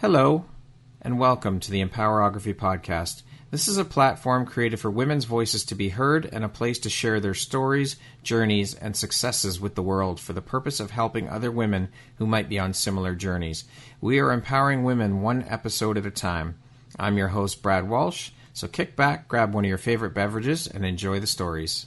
Hello, and welcome to the Empowerography Podcast. This is a platform created for women's voices to be heard and a place to share their stories, journeys, and successes with the world for the purpose of helping other women who might be on similar journeys. We are empowering women one episode at a time. I'm your host, Brad Walsh, so kick back, grab one of your favorite beverages, and enjoy the stories.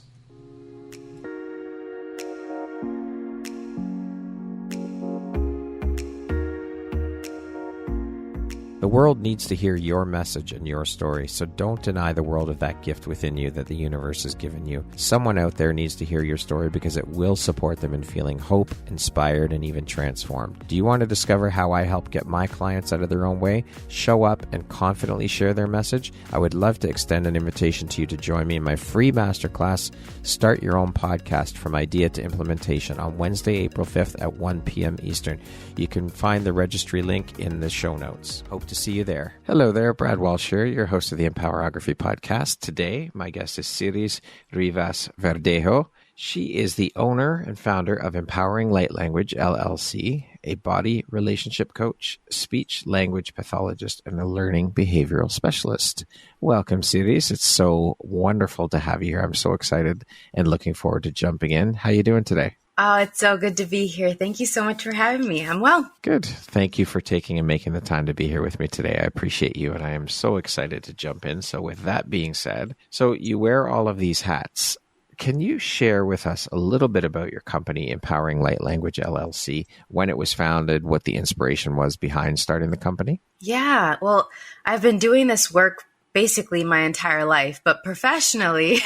The world needs to hear your message and your story, so don't deny the world of that gift within you that the universe has given you. Someone out there needs to hear your story because it will support them in feeling hope, inspired, and even transformed. Do you want to discover how I help get my clients out of their own way, show up, and confidently share their message? I would love to extend an invitation to you to join me in my free masterclass, Start Your Own Podcast from Idea to Implementation, on Wednesday, April 5th at 1 p.m. Eastern. You can find the registry link in the show notes. Hope to see you there. Hello there, Brad Walsh here, your host of the Empowerography Podcast. Today, my guest is Siris Rivas-Verdejo. She is the owner and founder of Empowering Light Language, LLC, a body relationship coach, speech language pathologist, and a learning behavioral specialist. Welcome, Siris. It's so wonderful to have you here. I'm so excited and looking forward to jumping in. How are you doing today? Oh, it's so good to be here. Thank you so much for having me. I'm well. Good. Thank you for taking and making the time to be here with me today. I appreciate you, and I am so excited to jump in. So with that being said, so you wear all of these hats. Can you share with us a little bit about your company, Empowering Light Language, LLC, when it was founded, what the inspiration was behind starting the company? Yeah, well, I've been doing this work basically my entire life, but professionally.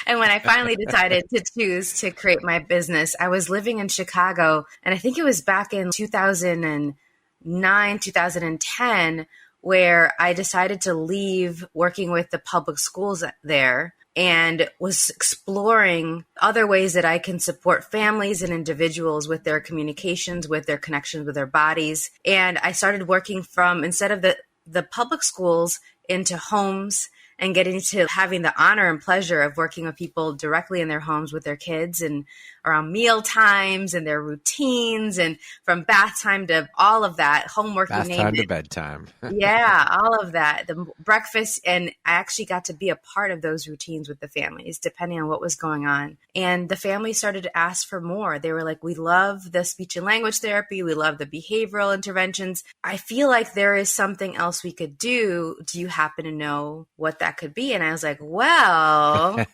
And when I finally decided to choose to create my business, I was living in Chicago. And I think it was back in 2009, 2010, where I decided to leave working with the public schools there and was exploring other ways that I can support families and individuals with their communications, with their connections with their bodies. And I started working from, instead of the public schools, into homes and getting to having the honor and pleasure of working with people directly in their homes with their kids and around meal times and their routines and from bath time to all of that, homework. Bath time to bedtime. Yeah, all of that, the breakfast. And I actually got to be a part of those routines with the families, depending on what was going on. And the families started to ask for more. They were like, we love the speech and language therapy. We love the behavioral interventions. I feel like there is something else we could do. Do you happen to know what that could be? And I was like, well,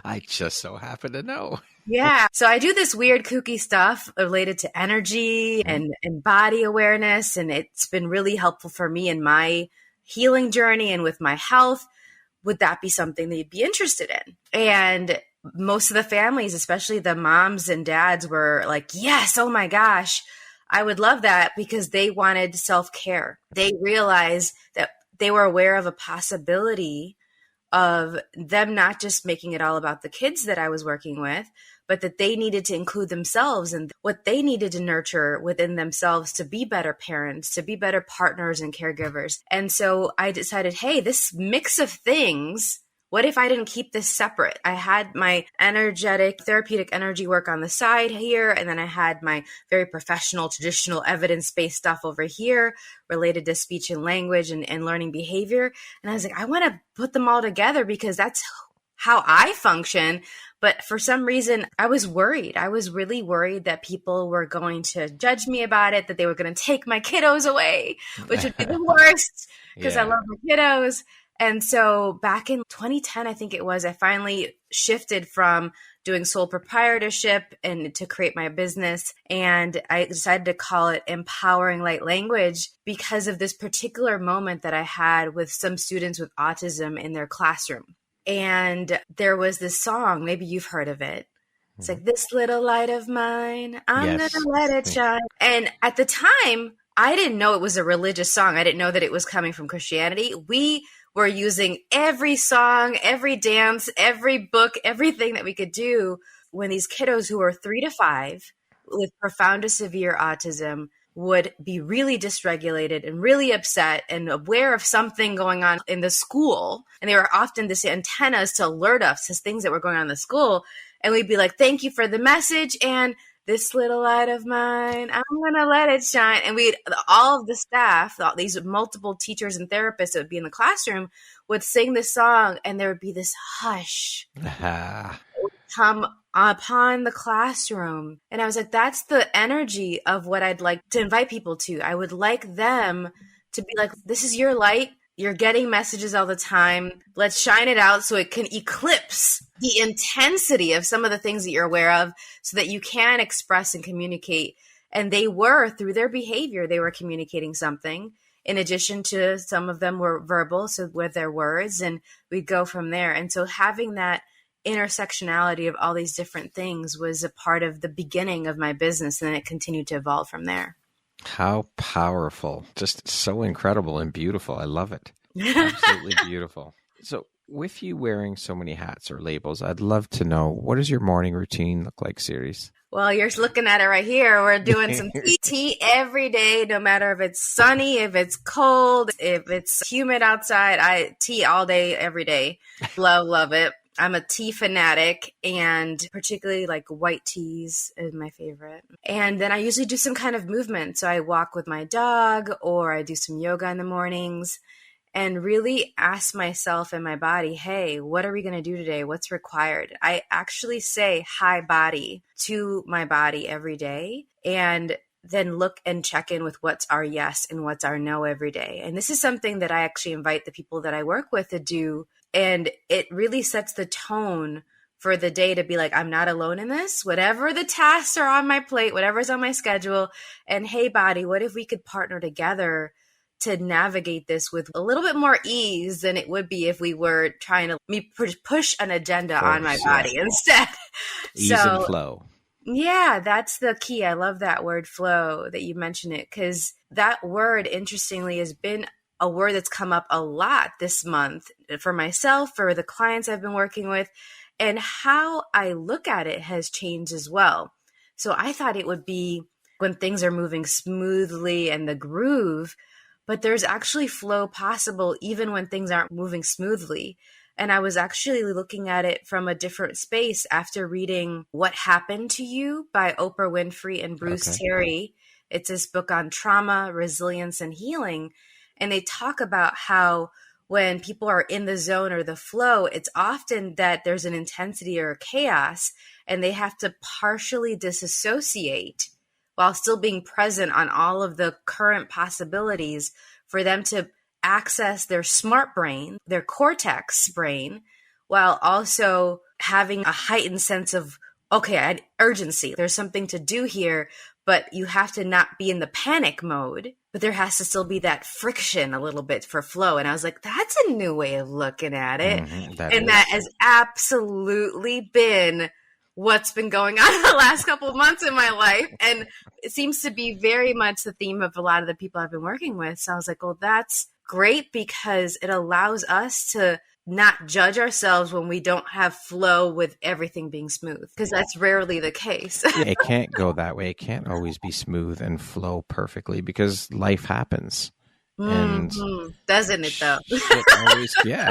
I just so happen to know. Yeah. So I do this weird kooky stuff related to energy and body awareness. And it's been really helpful for me in my healing journey and with my health. Would that be something that you'd be interested in? And most of the families, especially the moms and dads, were like, yes, oh my gosh, I would love that, because they wanted self-care. They realized that they were aware of a possibility of them not just making it all about the kids that I was working with, but that they needed to include themselves and what they needed to nurture within themselves to be better parents, to be better partners and caregivers. And so I decided, hey, this mix of things, what if I didn't keep this separate? I had my energetic, therapeutic energy work on the side here, and then I had my very professional, traditional, evidence-based stuff over here related to speech and language and learning behavior. And I was like, I want to put them all together because that's how I function. But for some reason, I was worried. I was really worried that people were going to judge me about it, that they were going to take my kiddos away, which would be the worst because I love my kiddos. And so back in 2010, I think it was, I finally shifted from doing sole proprietorship and to create my business. And I decided to call it Empowering Light Language because of this particular moment that I had with some students with autism in their classroom. And there was this song, maybe you've heard of it. It's like, this little light of mine, I'm going to let it shine. And at the time, I didn't know it was a religious song. I didn't know that it was coming from Christianity. We were using every song, every dance, every book, everything that we could do when these kiddos who were 3 to 5 with profound to severe autism would be really dysregulated and really upset and aware of something going on in the school. And they were often this antennas to alert us to things that were going on in the school. And we'd be like, thank you for the message. And this little light of mine, I'm going to let it shine. And all of the staff, these multiple teachers and therapists that would be in the classroom would sing this song, and there would be this hush come upon the classroom. And I was like, that's the energy of what I'd like to invite people to. I would like them to be like, this is your light. You're getting messages all the time. Let's shine it out so it can eclipse the intensity of some of the things that you're aware of so that you can express and communicate. And they were, through their behavior, they were communicating something. In addition to, some of them were verbal, so with their words, and we'd go from there. And so having that intersectionality of all these different things was a part of the beginning of my business, and then it continued to evolve from there. How powerful. Just so incredible and beautiful. I love it. Absolutely beautiful. So with you wearing so many hats or labels, I'd love to know, what does your morning routine look like, Siris? Well, you're looking at it right here. We're doing some tea every day, no matter if it's sunny, if it's cold, if it's humid outside. Tea all day, every day. Love it. I'm a tea fanatic, and particularly like white teas is my favorite. And then I usually do some kind of movement. So I walk with my dog, or I do some yoga in the mornings, and really ask myself and my body, hey, what are we going to do today? What's required? I actually say hi body to my body every day, and then look and check in with what's our yes and what's our no every day. And this is something that I actually invite the people that I work with to do. And it really sets the tone for the day to be like, I'm not alone in this. Whatever the tasks are on my plate, whatever's on my schedule. And hey, body, what if we could partner together to navigate this with a little bit more ease than it would be if we were trying to push an agenda on my body instead. Ease and flow. Yeah, that's the key. I love that word flow that you mentioned it, because that word, interestingly, has been a word that's come up a lot this month for myself, for the clients I've been working with, and how I look at it has changed as well. So I thought it would be when things are moving smoothly and the groove, but there's actually flow possible even when things aren't moving smoothly. And I was actually looking at it from a different space after reading What Happened to You by Oprah Winfrey and Bruce Terry. It's this book on trauma, resilience, and healing. And they talk about how when people are in the zone or the flow, it's often that there's an intensity or a chaos, and they have to partially disassociate while still being present on all of the current possibilities for them to access their smart brain, their cortex brain, while also having a heightened sense of, okay, urgency. There's something to do here, but you have to not be in the panic mode, but there has to still be that friction a little bit for flow. And I was like, that's a new way of looking at it. That has absolutely been what's been going on the last couple of months in my life. And it seems to be very much the theme of a lot of the people I've been working with. So I was like, well, that's great, because it allows us to not judge ourselves when we don't have flow with everything being smooth, because that's rarely the case. It can't go that way. It can't always be smooth and flow perfectly, because life happens. And doesn't it though?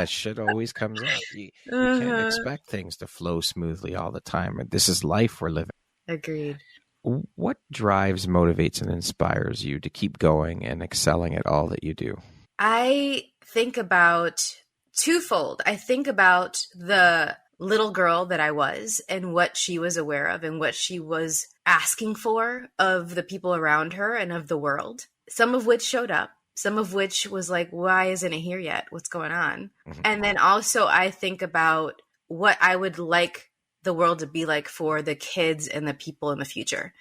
Shit always comes up. You can't expect things to flow smoothly all the time. This is life we're living. Agreed. What drives, motivates, and inspires you to keep going and excelling at all that you do? I think about twofold. I think about the little girl that I was and what she was aware of and what she was asking for of the people around her and of the world, some of which showed up, some of which was like, why isn't it here yet? What's going on? And then also I think about what I would like the world to be like for the kids and the people in the future.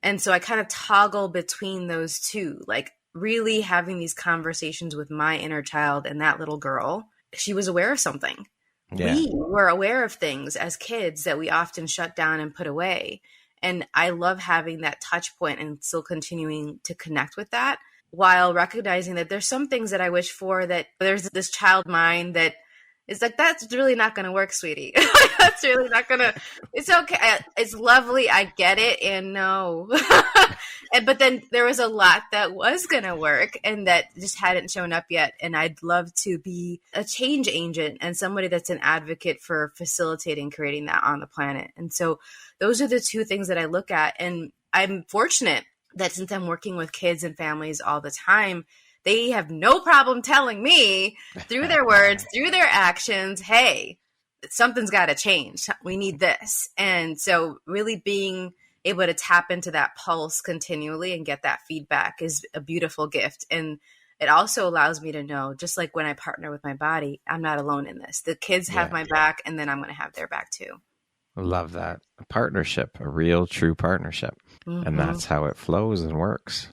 And so I kind of toggle between those two, like really having these conversations with my inner child and that little girl. She was aware of something. Yeah. We were aware of things as kids that we often shut down and put away. And I love having that touch point and still continuing to connect with that, while recognizing that there's some things that I wish for, that there's this child mind that is like, that's really not going to work, sweetie. That's really not going to, it's okay. It's lovely. I get it. And no, But then there was a lot that was going to work and that just hadn't shown up yet. And I'd love to be a change agent and somebody that's an advocate for facilitating creating that on the planet. And so those are the two things that I look at. And I'm fortunate that since I'm working with kids and families all the time, they have no problem telling me through their words, through their actions, hey, something's got to change. We need this. And so really being able to tap into that pulse continually and get that feedback is a beautiful gift. And it also allows me to know, just like when I partner with my body, I'm not alone in this. The kids have my back, and then I'm going to have their back too. I love that. A partnership, a real, true partnership. Mm-hmm. And that's how it flows and works.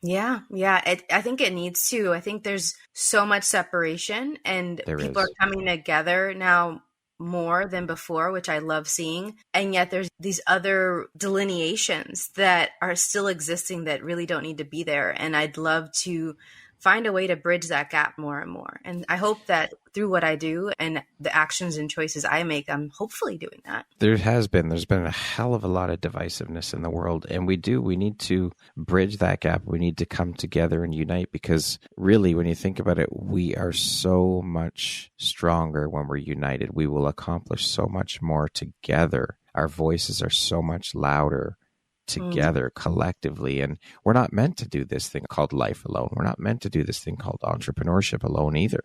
Yeah. I think it needs to. I think there's so much separation, and people are coming together now more than before, which I love seeing. And yet there's these other delineations that are still existing that really don't need to be there. And I'd love to find a way to bridge that gap more and more. And I hope that through what I do and the actions and choices I make, I'm hopefully doing that. There's been a hell of a lot of divisiveness in the world. And we need to bridge that gap. We need to come together and unite, because really, when you think about it, we are so much stronger when we're united. We will accomplish so much more together. Our voices are so much louder together collectively. And we're not meant to do this thing called life alone. We're not meant to do this thing called entrepreneurship alone either.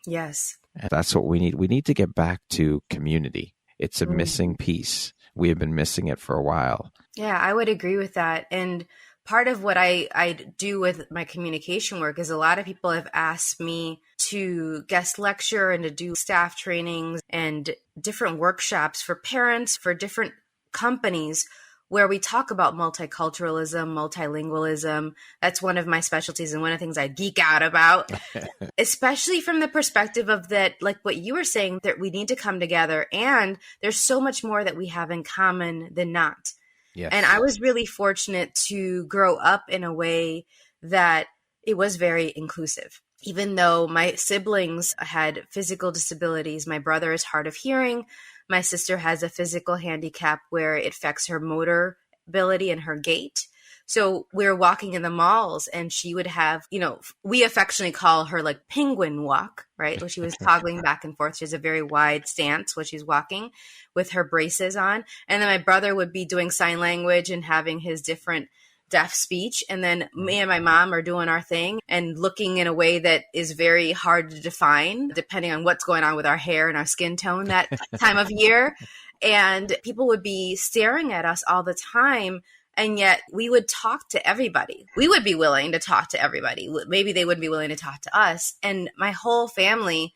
Yes. And that's what we need. We need to get back to community. It's a missing piece. We have been missing it for a while. Yeah, I would agree with that. And part of what I do with my communication work is a lot of people have asked me to guest lecture and to do staff trainings and different workshops for parents, for different companies, where we talk about multiculturalism, multilingualism. That's one of my specialties and one of the things I geek out about, especially from the perspective of that, like what you were saying, that we need to come together, and there's so much more that we have in common than not. Yes. And I was really fortunate to grow up in a way that it was very inclusive. Even though my siblings had physical disabilities, my brother is hard of hearing. My sister has a physical handicap where it affects her motor ability and her gait. So we're walking in the malls and she would have, we affectionately call her like penguin walk, right? Where she was toggling back and forth. She has a very wide stance when she's walking with her braces on. And then my brother would be doing sign language and having his different deaf speech. And then me and my mom are doing our thing and looking in a way that is very hard to define, depending on what's going on with our hair and our skin tone that time of year. And people would be staring at us all the time. And yet we would talk to everybody. We would be willing to talk to everybody. Maybe they wouldn't be willing to talk to us. And my whole family,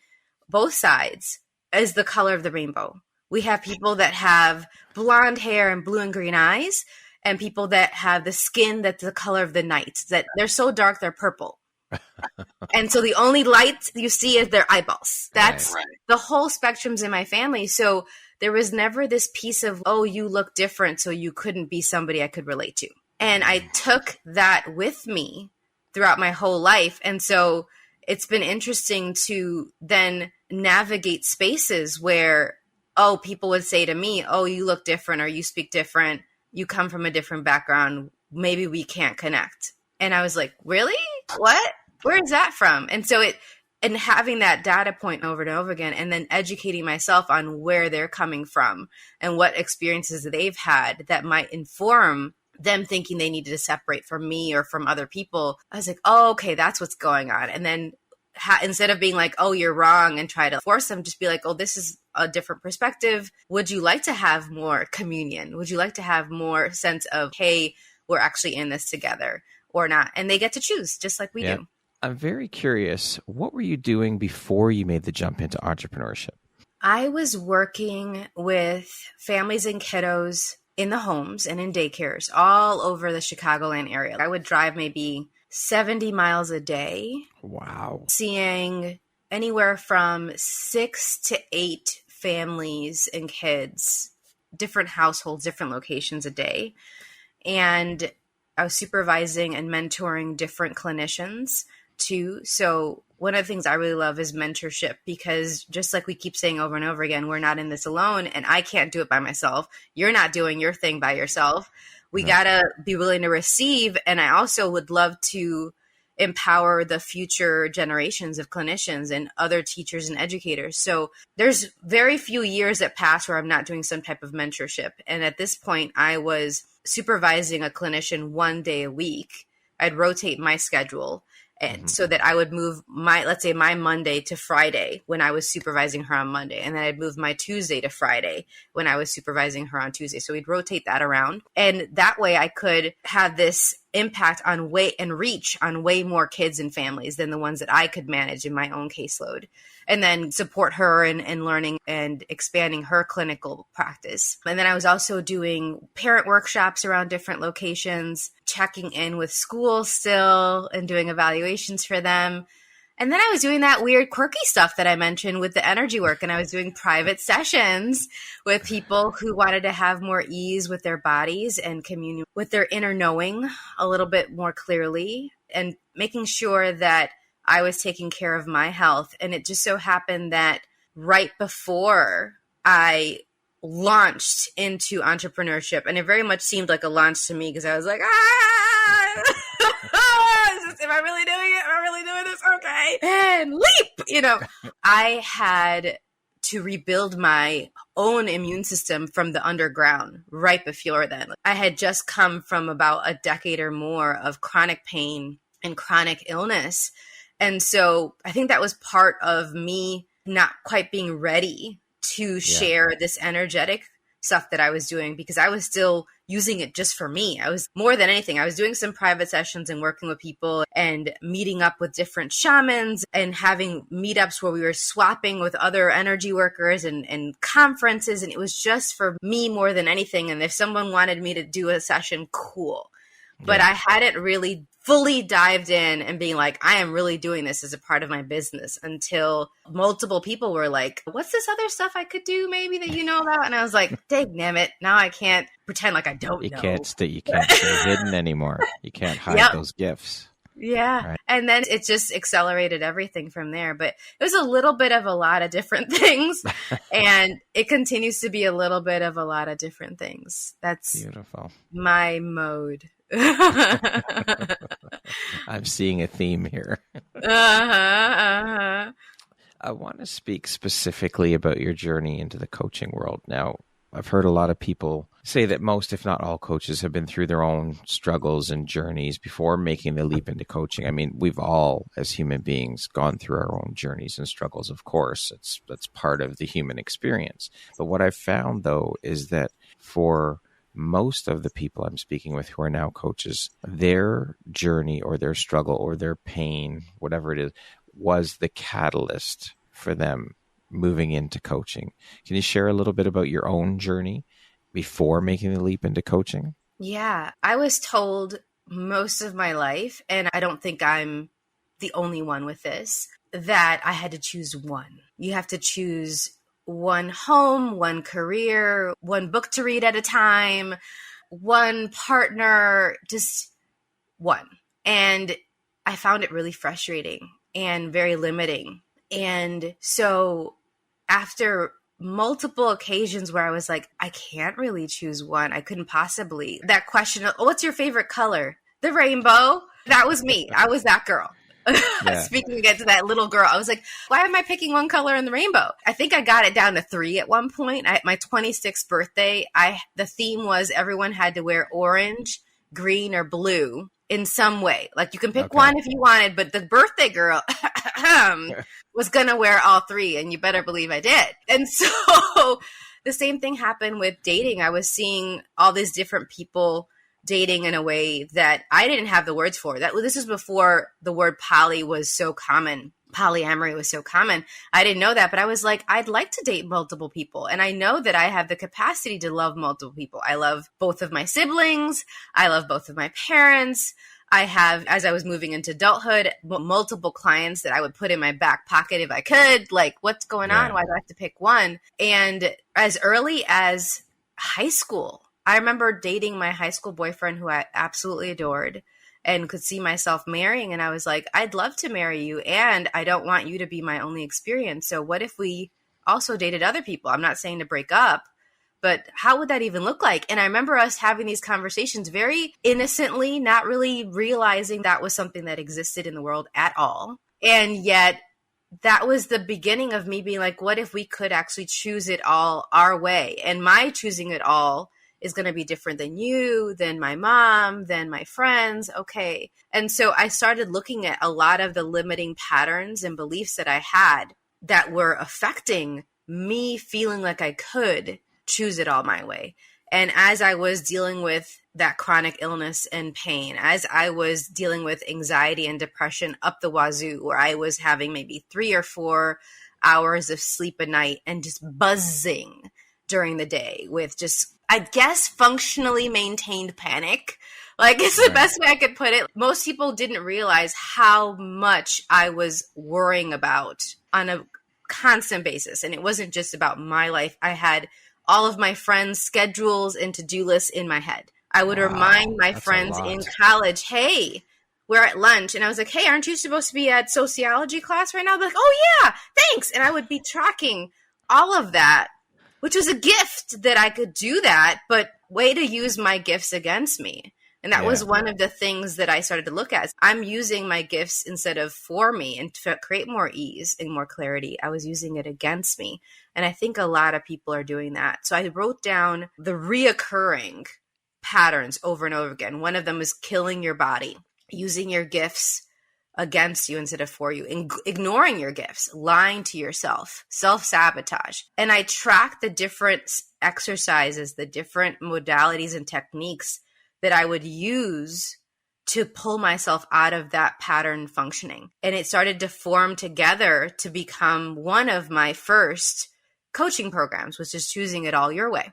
both sides, is the color of the rainbow. We have people that have blonde hair and blue and green eyes, and people that have the skin that's the color of the night, that they're so dark, they're purple. And so the only light you see is their eyeballs. That's right. The whole spectrum's in my family. So there was never this piece of, oh, you look different, so you couldn't be somebody I could relate to. And I took that with me throughout my whole life. And so it's been interesting to then navigate spaces where, oh, people would say to me, oh, you look different, or you speak different. You come from a different background. Maybe we can't connect. And I was like, really? What? Where is that from? And so and having that data point over and over again, and then educating myself on where they're coming from and what experiences they've had that might inform them thinking they needed to separate from me or from other people. I was like, oh, okay, that's what's going on. And then instead of being like, oh, you're wrong, and try to force them, just be like, oh, this is a different perspective. Would you like to have more communion? Would you like to have more sense of, hey, we're actually in this together or not? And they get to choose just like we do. I'm very curious. What were you doing before you made the jump into entrepreneurship? I was working with families and kiddos in the homes and in daycares all over the Chicagoland area. I would drive maybe 70 miles a day. Wow. Seeing anywhere from 6 to 8 families and kids, different households, different locations a day. And I was supervising and mentoring different clinicians too. So one of the things I really love is mentorship, because just like we keep saying over and over again, we're not in this alone, and I can't do it by myself. You're not doing your thing by yourself. We got to be willing to receive. And I also would love to empower the future generations of clinicians and other teachers and educators. So there's very few years that pass where I'm not doing some type of mentorship. And at this point, I was supervising a clinician 1 day a week. I'd rotate my schedule. And so that I would move let's say my Monday to Friday when I was supervising her on Monday. And then I'd move my Tuesday to Friday when I was supervising her on Tuesday. So we'd rotate that around. And that way I could have this impact on reach on way more kids and families than the ones that I could manage in my own caseload. And then support her in learning and expanding her clinical practice. And then I was also doing parent workshops around different locations, checking in with schools still and doing evaluations for them. And then I was doing that weird quirky stuff that I mentioned with the energy work. And I was doing private sessions with people who wanted to have more ease with their bodies and commune with their inner knowing a little bit more clearly, and making sure that I was taking care of my health. And it just so happened that right before I launched into entrepreneurship, and it very much seemed like a launch to me because I was like, am I really doing it? Am I really doing this? Okay. And leap, I had to rebuild my own immune system from the underground right before then. I had just come from about a decade or more of chronic pain and chronic illness. And so I think that was part of me not quite being ready to share this energetic stuff that I was doing, because I was still using it just for me. I was, more than anything, I was doing some private sessions and working with people and meeting up with different shamans and having meetups where we were swapping with other energy workers and conferences. And it was just for me more than anything. And if someone wanted me to do a session, cool. But I hadn't really fully dived in and being like, I am really doing this as a part of my business, until multiple people were like, what's this other stuff I could do maybe that you know about? And I was like, dang it, now I can't pretend like I don't know. You can't stay hidden anymore. You can't hide those gifts. Yeah. Right. And then it just accelerated everything from there. But it was a little bit of a lot of different things. And it continues to be a little bit of a lot of different things. That's beautiful. My mode. I'm seeing a theme here. I want to speak specifically about your journey into the coaching world. Now, I've heard a lot of people say that most, if not all, coaches have been through their own struggles and journeys before making the leap into coaching. I mean, we've all, as human beings, gone through our own journeys and struggles, of course. That's part of the human experience. But what I've found, though, is that for most of the people I'm speaking with who are now coaches, their journey or their struggle or their pain, whatever it is, was the catalyst for them moving into coaching. Can you share a little bit about your own journey before making the leap into coaching? Yeah, I was told most of my life, and I don't think I'm the only one with this, that I had to choose one. You have to choose one home, one career, one book to read at a time, one partner, just one. And I found it really frustrating and very limiting. And so after multiple occasions where I was like, I can't really choose one. I couldn't possibly. That question, what's your favorite color? The rainbow. That was me. I was that girl. Yeah. Speaking again to that little girl, I was like, why am I picking one color in the rainbow? I think I got it down to 3 at one point. At my 26th birthday, the theme was everyone had to wear orange, green, or blue in some way. Like you can pick one if you wanted, but the birthday girl was going to wear all 3, and you better believe I did. And so the same thing happened with dating. I was seeing all these different people dating in a way that I didn't have the words for. This is before the word poly was so common. Polyamory was so common. I didn't know that, but I was like, I'd like to date multiple people. And I know that I have the capacity to love multiple people. I love both of my siblings. I love both of my parents. I have, as I was moving into adulthood, multiple clients that I would put in my back pocket if I could. Like, what's going on? Why do I have to pick one? And as early as high school, I remember dating my high school boyfriend who I absolutely adored and could see myself marrying. And I was like, I'd love to marry you, and I don't want you to be my only experience. So what if we also dated other people? I'm not saying to break up, but how would that even look like? And I remember us having these conversations very innocently, not really realizing that was something that existed in the world at all. And yet that was the beginning of me being like, what if we could actually choose it all our way? And my choosing it all is going to be different than you, than my mom, than my friends. Okay. And so I started looking at a lot of the limiting patterns and beliefs that I had that were affecting me feeling like I could choose it all my way. And as I was dealing with that chronic illness and pain, as I was dealing with anxiety and depression up the wazoo, where I was having maybe 3 or 4 hours of sleep a night and just buzzing during the day with just, I guess, functionally maintained panic. Like, it's the best way I could put it. Most people didn't realize how much I was worrying about on a constant basis. And it wasn't just about my life. I had all of my friends' schedules and to-do lists in my head. I would remind my friends in college, hey, we're at lunch. And I was like, hey, aren't you supposed to be at sociology class right now? They're like, oh yeah, thanks. And I would be tracking all of that, which was a gift that I could do that, but way to use my gifts against me. And that was one of the things that I started to look at. I'm using my gifts instead of for me and to create more ease and more clarity. I was using it against me. And I think a lot of people are doing that. So I wrote down the reoccurring patterns over and over again. One of them is killing your body, using your gifts against you instead of for you, ignoring your gifts, lying to yourself, self-sabotage. And I tracked the different exercises, the different modalities and techniques that I would use to pull myself out of that pattern functioning. And it started to form together to become one of my first coaching programs, which is Choosing It All Your Way.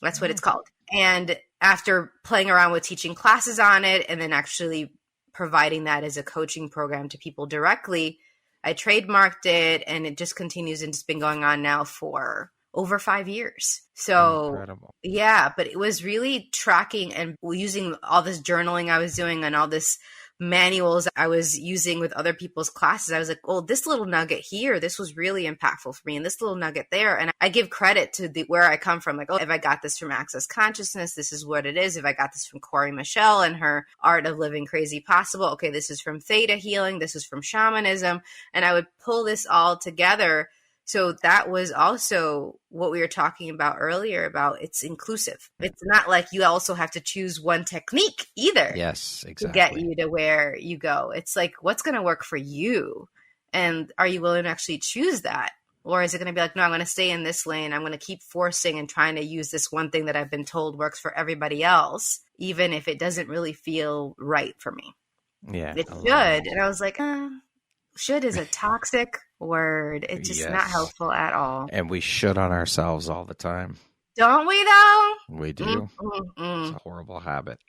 That's what it's called. And after playing around with teaching classes on it and then actually providing that as a coaching program to people directly, I trademarked it, and it just continues, and it's been going on now for over 5 years. So incredible. Yeah, but it was really tracking and using all this journaling I was doing and all this manuals I was using with other people's classes. I was like, oh, this little nugget here, this was really impactful for me, and this little nugget there. And I give credit to where I come from. Like, oh, if I got this from Access Consciousness, this is what it is. If I got this from Corey Michelle and her Art of Living Crazy Possible, okay, this is from Theta Healing, this is from shamanism. And I would pull this all together. So that was also what we were talking about earlier about it's inclusive. It's not like you also have to choose one technique either. Yes, exactly. To get you to where you go. It's like, what's going to work for you? And are you willing to actually choose that? Or is it going to be like, no, I'm going to stay in this lane. I'm going to keep forcing and trying to use this one thing that I've been told works for everybody else, even if it doesn't really feel right for me. Yeah. It should. And I was like, should is a toxic word. It's just not helpful at all. And we should on ourselves all the time. Don't we though? We do. It's a horrible habit.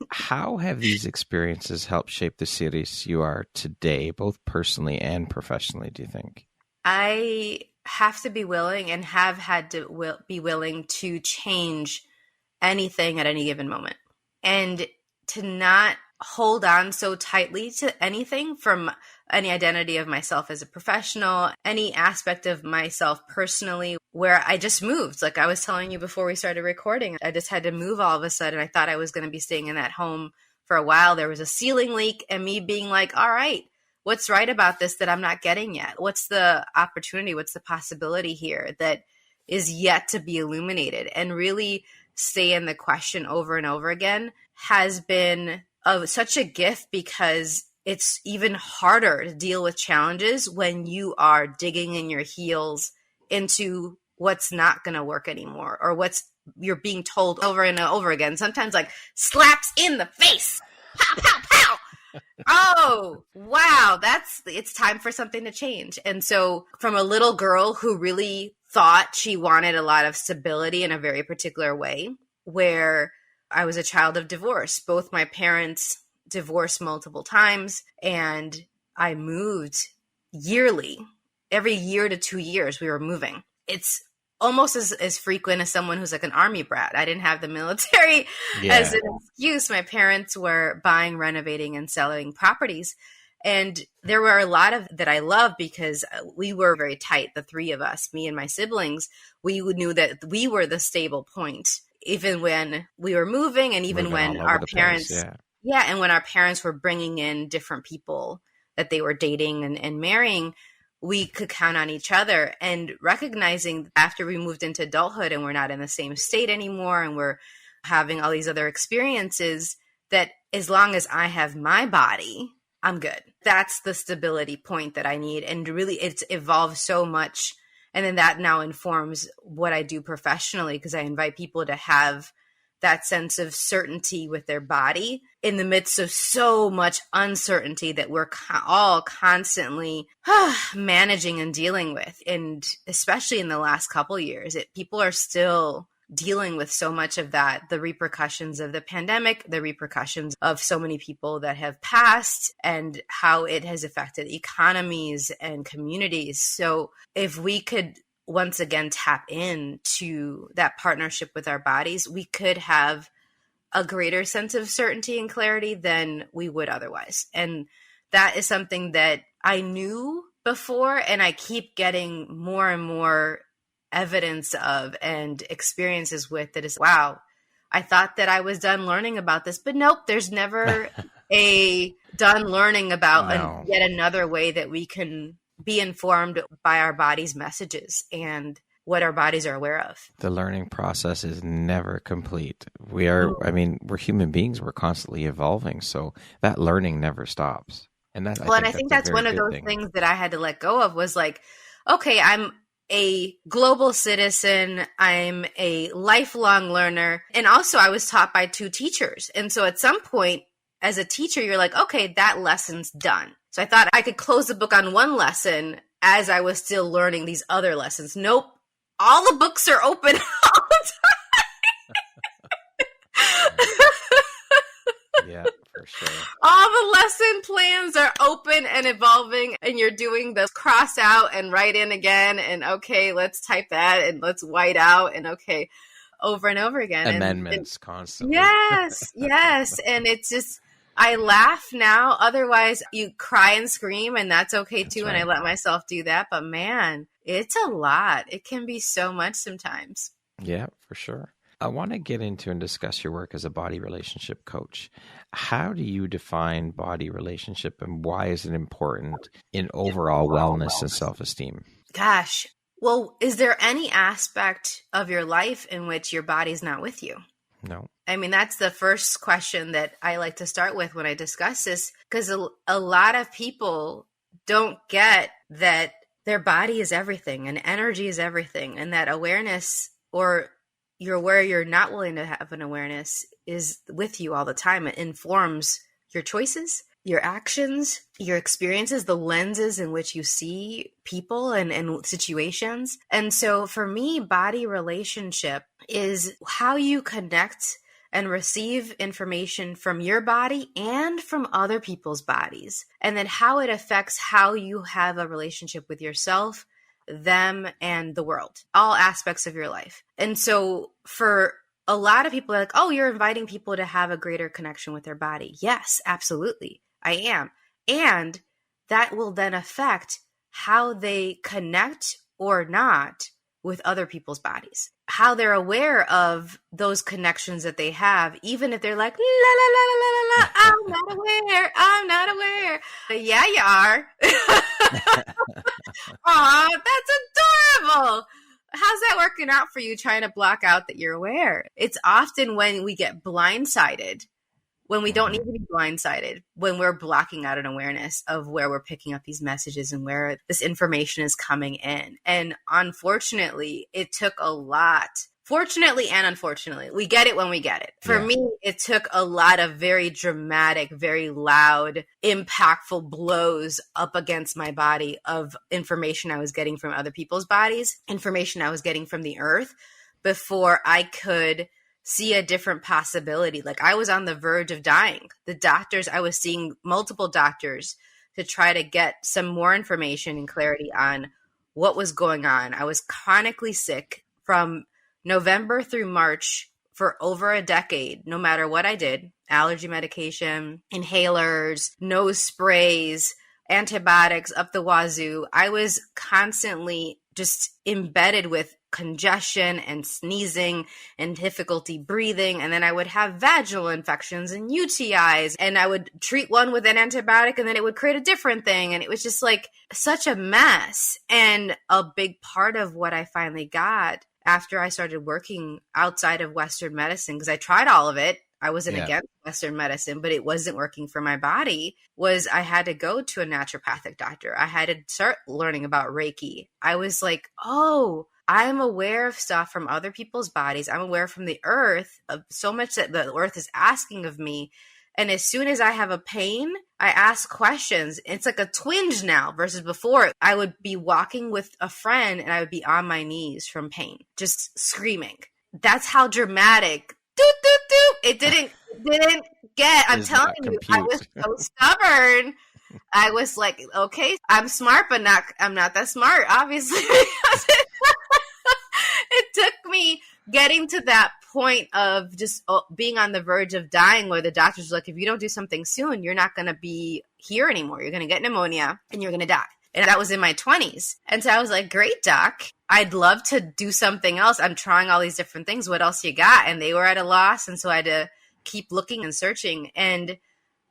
How have these experiences helped shape the Siris you are today, both personally and professionally, do you think? I have to be willing and have had to be willing to change anything at any given moment. And to not hold on so tightly to anything from any identity of myself as a professional, any aspect of myself personally, where I just moved. Like I was telling you before we started recording, I just had to move all of a sudden. I thought I was going to be staying in that home for a while. There was a ceiling leak and me being like, all right, what's right about this that I'm not getting yet? What's the opportunity? What's the possibility here that is yet to be illuminated? And really stay in the question over and over again has been such a gift, because it's even harder to deal with challenges when you are digging in your heels into what's not going to work anymore, or what's you're being told over and over again. Sometimes like slaps in the face. Pow, pow, pow. Oh, wow. It's time for something to change. And so from a little girl who really thought she wanted a lot of stability in a very particular way, where I was a child of divorce. Both my parents divorced multiple times, and I moved yearly. Every year to 2 years, we were moving. It's almost as frequent as someone who's like an army brat. I didn't have the military as an excuse. My parents were buying, renovating, and selling properties. And there were a lot of that I love because we were very tight, the three of us, me and my siblings. We knew that we were the stable point, even when we were moving and even when our parents, and when our parents were bringing in different people that they were dating and marrying, we could count on each other. And recognizing after we moved into adulthood and we're not in the same state anymore and we're having all these other experiences, that as long as I have my body, I'm good. That's the stability point that I need. And really, it's evolved so much. And then that now informs what I do professionally, because I invite people to have that sense of certainty with their body in the midst of so much uncertainty that we're all constantly managing and dealing with. And especially in the last couple of years, people are still dealing with so much of that, the repercussions of the pandemic, the repercussions of so many people that have passed, and how it has affected economies and communities. So if we could once again tap into that partnership with our bodies, we could have a greater sense of certainty and clarity than we would otherwise. And that is something that I knew before, and I keep getting more and more evidence of and experiences with that is, wow, I thought that I was done learning about this, but nope, there's never a done learning about yet another way that we can be informed by our body's messages and what our bodies are aware of. The learning process is never complete. We're human beings. We're constantly evolving. So that learning never stops. And that, I think that's one of those things that I had to let go of, was like, okay, I'm a global citizen. I'm a lifelong learner. And also I was taught by two teachers. And so at some point as a teacher, you're like, okay, that lesson's done. So I thought I could close the book on one lesson as I was still learning these other lessons. Nope. All the books are open all the time. Yeah, for sure. All the lesson plans are open and evolving, and you're doing the cross out and write in again. And okay, let's type that and let's white out, and okay, over and over again. Amendments constantly. Yes. And it's just, I laugh now. Otherwise, you cry and scream, and that's okay too. Right. And I let myself do that. But man, it's a lot. It can be so much sometimes. Yeah, for sure. I want to get into and discuss your work as a body relationship coach. How do you define body relationship, and why is it important in overall wellness and self-esteem? Gosh. Well, is there any aspect of your life in which your body's not with you? No. I mean, that's the first question that I like to start with when I discuss this, because a lot of people don't get that their body is everything and energy is everything, and that awareness, or you're where you're not willing to have an awareness, is with you all the time. It informs your choices, your actions, your experiences, the lenses in which you see people and situations. And so for me, body relationship is how you connect and receive information from your body and from other people's bodies, and then how it affects how you have a relationship with yourself, them, and the world, all aspects of your life. And so for a lot of people, like, oh, you're inviting people to have a greater connection with their body. Yes, absolutely, I am. And that will then affect how they connect or not with other people's bodies, how they're aware of those connections that they have, even if they're like, la, la, la, la, la, la, I'm not aware. Yeah, you are. Aw, that's adorable. How's that working out for you, trying to block out that you're aware? It's often when we get blindsided, when we don't need to be blindsided, when we're blocking out an awareness of where we're picking up these messages and where this information is coming in. And unfortunately, it took a lot. Fortunately and unfortunately, we get it when we get it. For me, it took a lot of very dramatic, very loud, impactful blows up against my body of information I was getting from other people's bodies, information I was getting from the earth, before I could see a different possibility. Like, I was on the verge of dying. The doctors, I was seeing multiple doctors to try to get some more information and clarity on what was going on. I was chronically sick from November through March for over a decade, no matter what I did. allergy medication, inhalers, nose sprays, antibiotics up the wazoo. I was constantly just embedded with congestion and sneezing and difficulty breathing. And then I would have vaginal infections and UTIs, and I would treat one with an antibiotic and then it would create a different thing. And it was just like such a mess. And a big part of what I finally got after I started working outside of Western medicine, because I tried all of it. I wasn't against Western medicine, but it wasn't working for my body, was I had to go to a naturopathic doctor. I had to start learning about Reiki. I was like, oh, I'm aware of stuff from other people's bodies. I'm aware from the earth of so much that the earth is asking of me. And as soon as I have a pain, I ask questions. It's like a twinge now versus before. I would be walking with a friend and I would be on my knees from pain, just screaming. That's how dramatic. Doot, doot, doot. It didn't get, I'm telling you, I was so stubborn. I was like, okay, I'm smart, but I'm not that smart, obviously. It took me getting to that point of just being on the verge of dying, where the doctors were like, if you don't do something soon, you're not going to be here anymore. You're going to get pneumonia and you're going to die. And that was in my 20s. And so I was like, great, doc. I'd love to do something else. I'm trying all these different things. What else you got? And they were at a loss. And so I had to keep looking and searching. And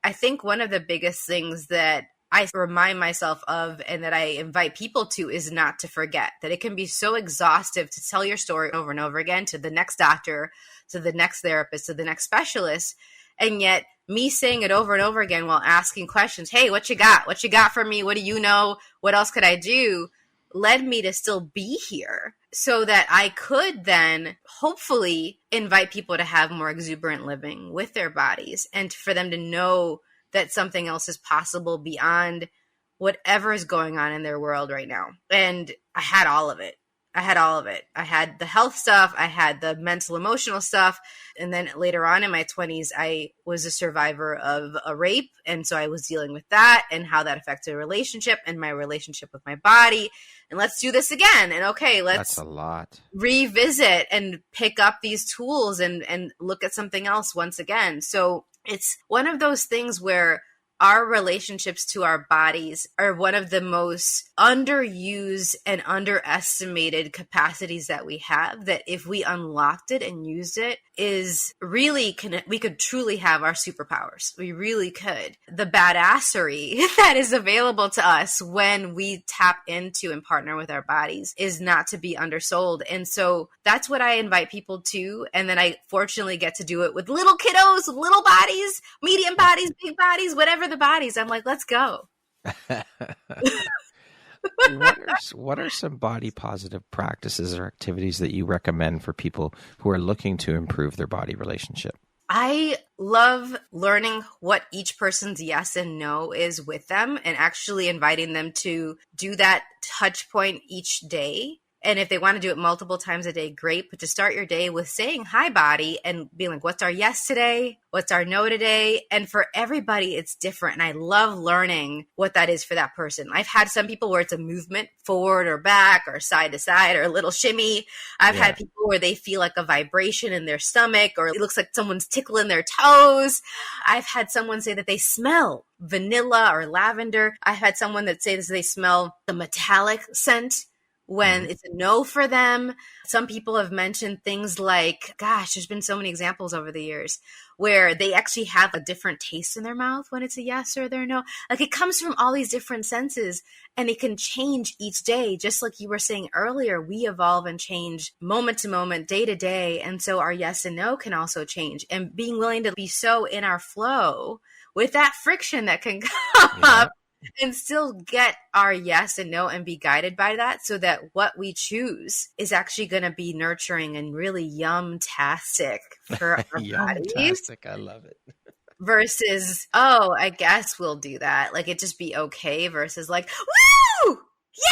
I think one of the biggest things that I remind myself of and that I invite people to is not to forget that it can be so exhaustive to tell your story over and over again to the next doctor, to the next therapist, to the next specialist. And yet me saying it over and over again while asking questions, hey, what you got? What you got for me? What do you know? What else could I do? Led me to still be here so that I could then hopefully invite people to have more exuberant living with their bodies and for them to know that something else is possible beyond whatever is going on in their world right now. And I had all of it. I had the health stuff. I had the mental, emotional stuff. And then later on in my 20s, I was a survivor of a rape. And so I was dealing with that and how that affected a relationship and my relationship with my body. And let's do this again. And okay, let's That's a lot. Revisit and pick up these tools and look at something else once again. So it's one of those things where our relationships to our bodies are one of the most underused and underestimated capacities that we have, that if we unlocked it and used it, is really, we could truly have our superpowers. We really could. The badassery that is available to us when we tap into and partner with our bodies is not to be undersold. And so that's what I invite people to. And then I fortunately get to do it with little kiddos, little bodies, medium bodies, big bodies, whatever the bodies. I'm like, let's go. What are some body positive practices or activities that you recommend for people who are looking to improve their body relationship? I love learning what each person's yes and no is with them and actually inviting them to do that touch point each day. And if they want to do it multiple times a day, great. But to start your day with saying, hi, body, and being like, what's our yes today? What's our no today? And for everybody, it's different. And I love learning what that is for that person. I've had some people where it's a movement forward or back or side to side or a little shimmy. I've had people where they feel like a vibration in their stomach or it looks like someone's tickling their toes. I've had someone say that they smell vanilla or lavender. I've had someone that say that they smell the metallic scent when it's a no for them. Some people have mentioned things like, gosh, there's been so many examples over the years where they actually have a different taste in their mouth when it's a yes or their no. Like it comes from all these different senses and it can change each day. Just like you were saying earlier, we evolve and change moment to moment, day to day. And so our yes and no can also change, and being willing to be so in our flow with that friction that can come up and still get our yes and no and be guided by that, so that what we choose is actually going to be nurturing and really yum-tastic for our bodies. Yum-tastic, I love it. Versus, oh, I guess we'll do that. Like it just be okay versus like, woo!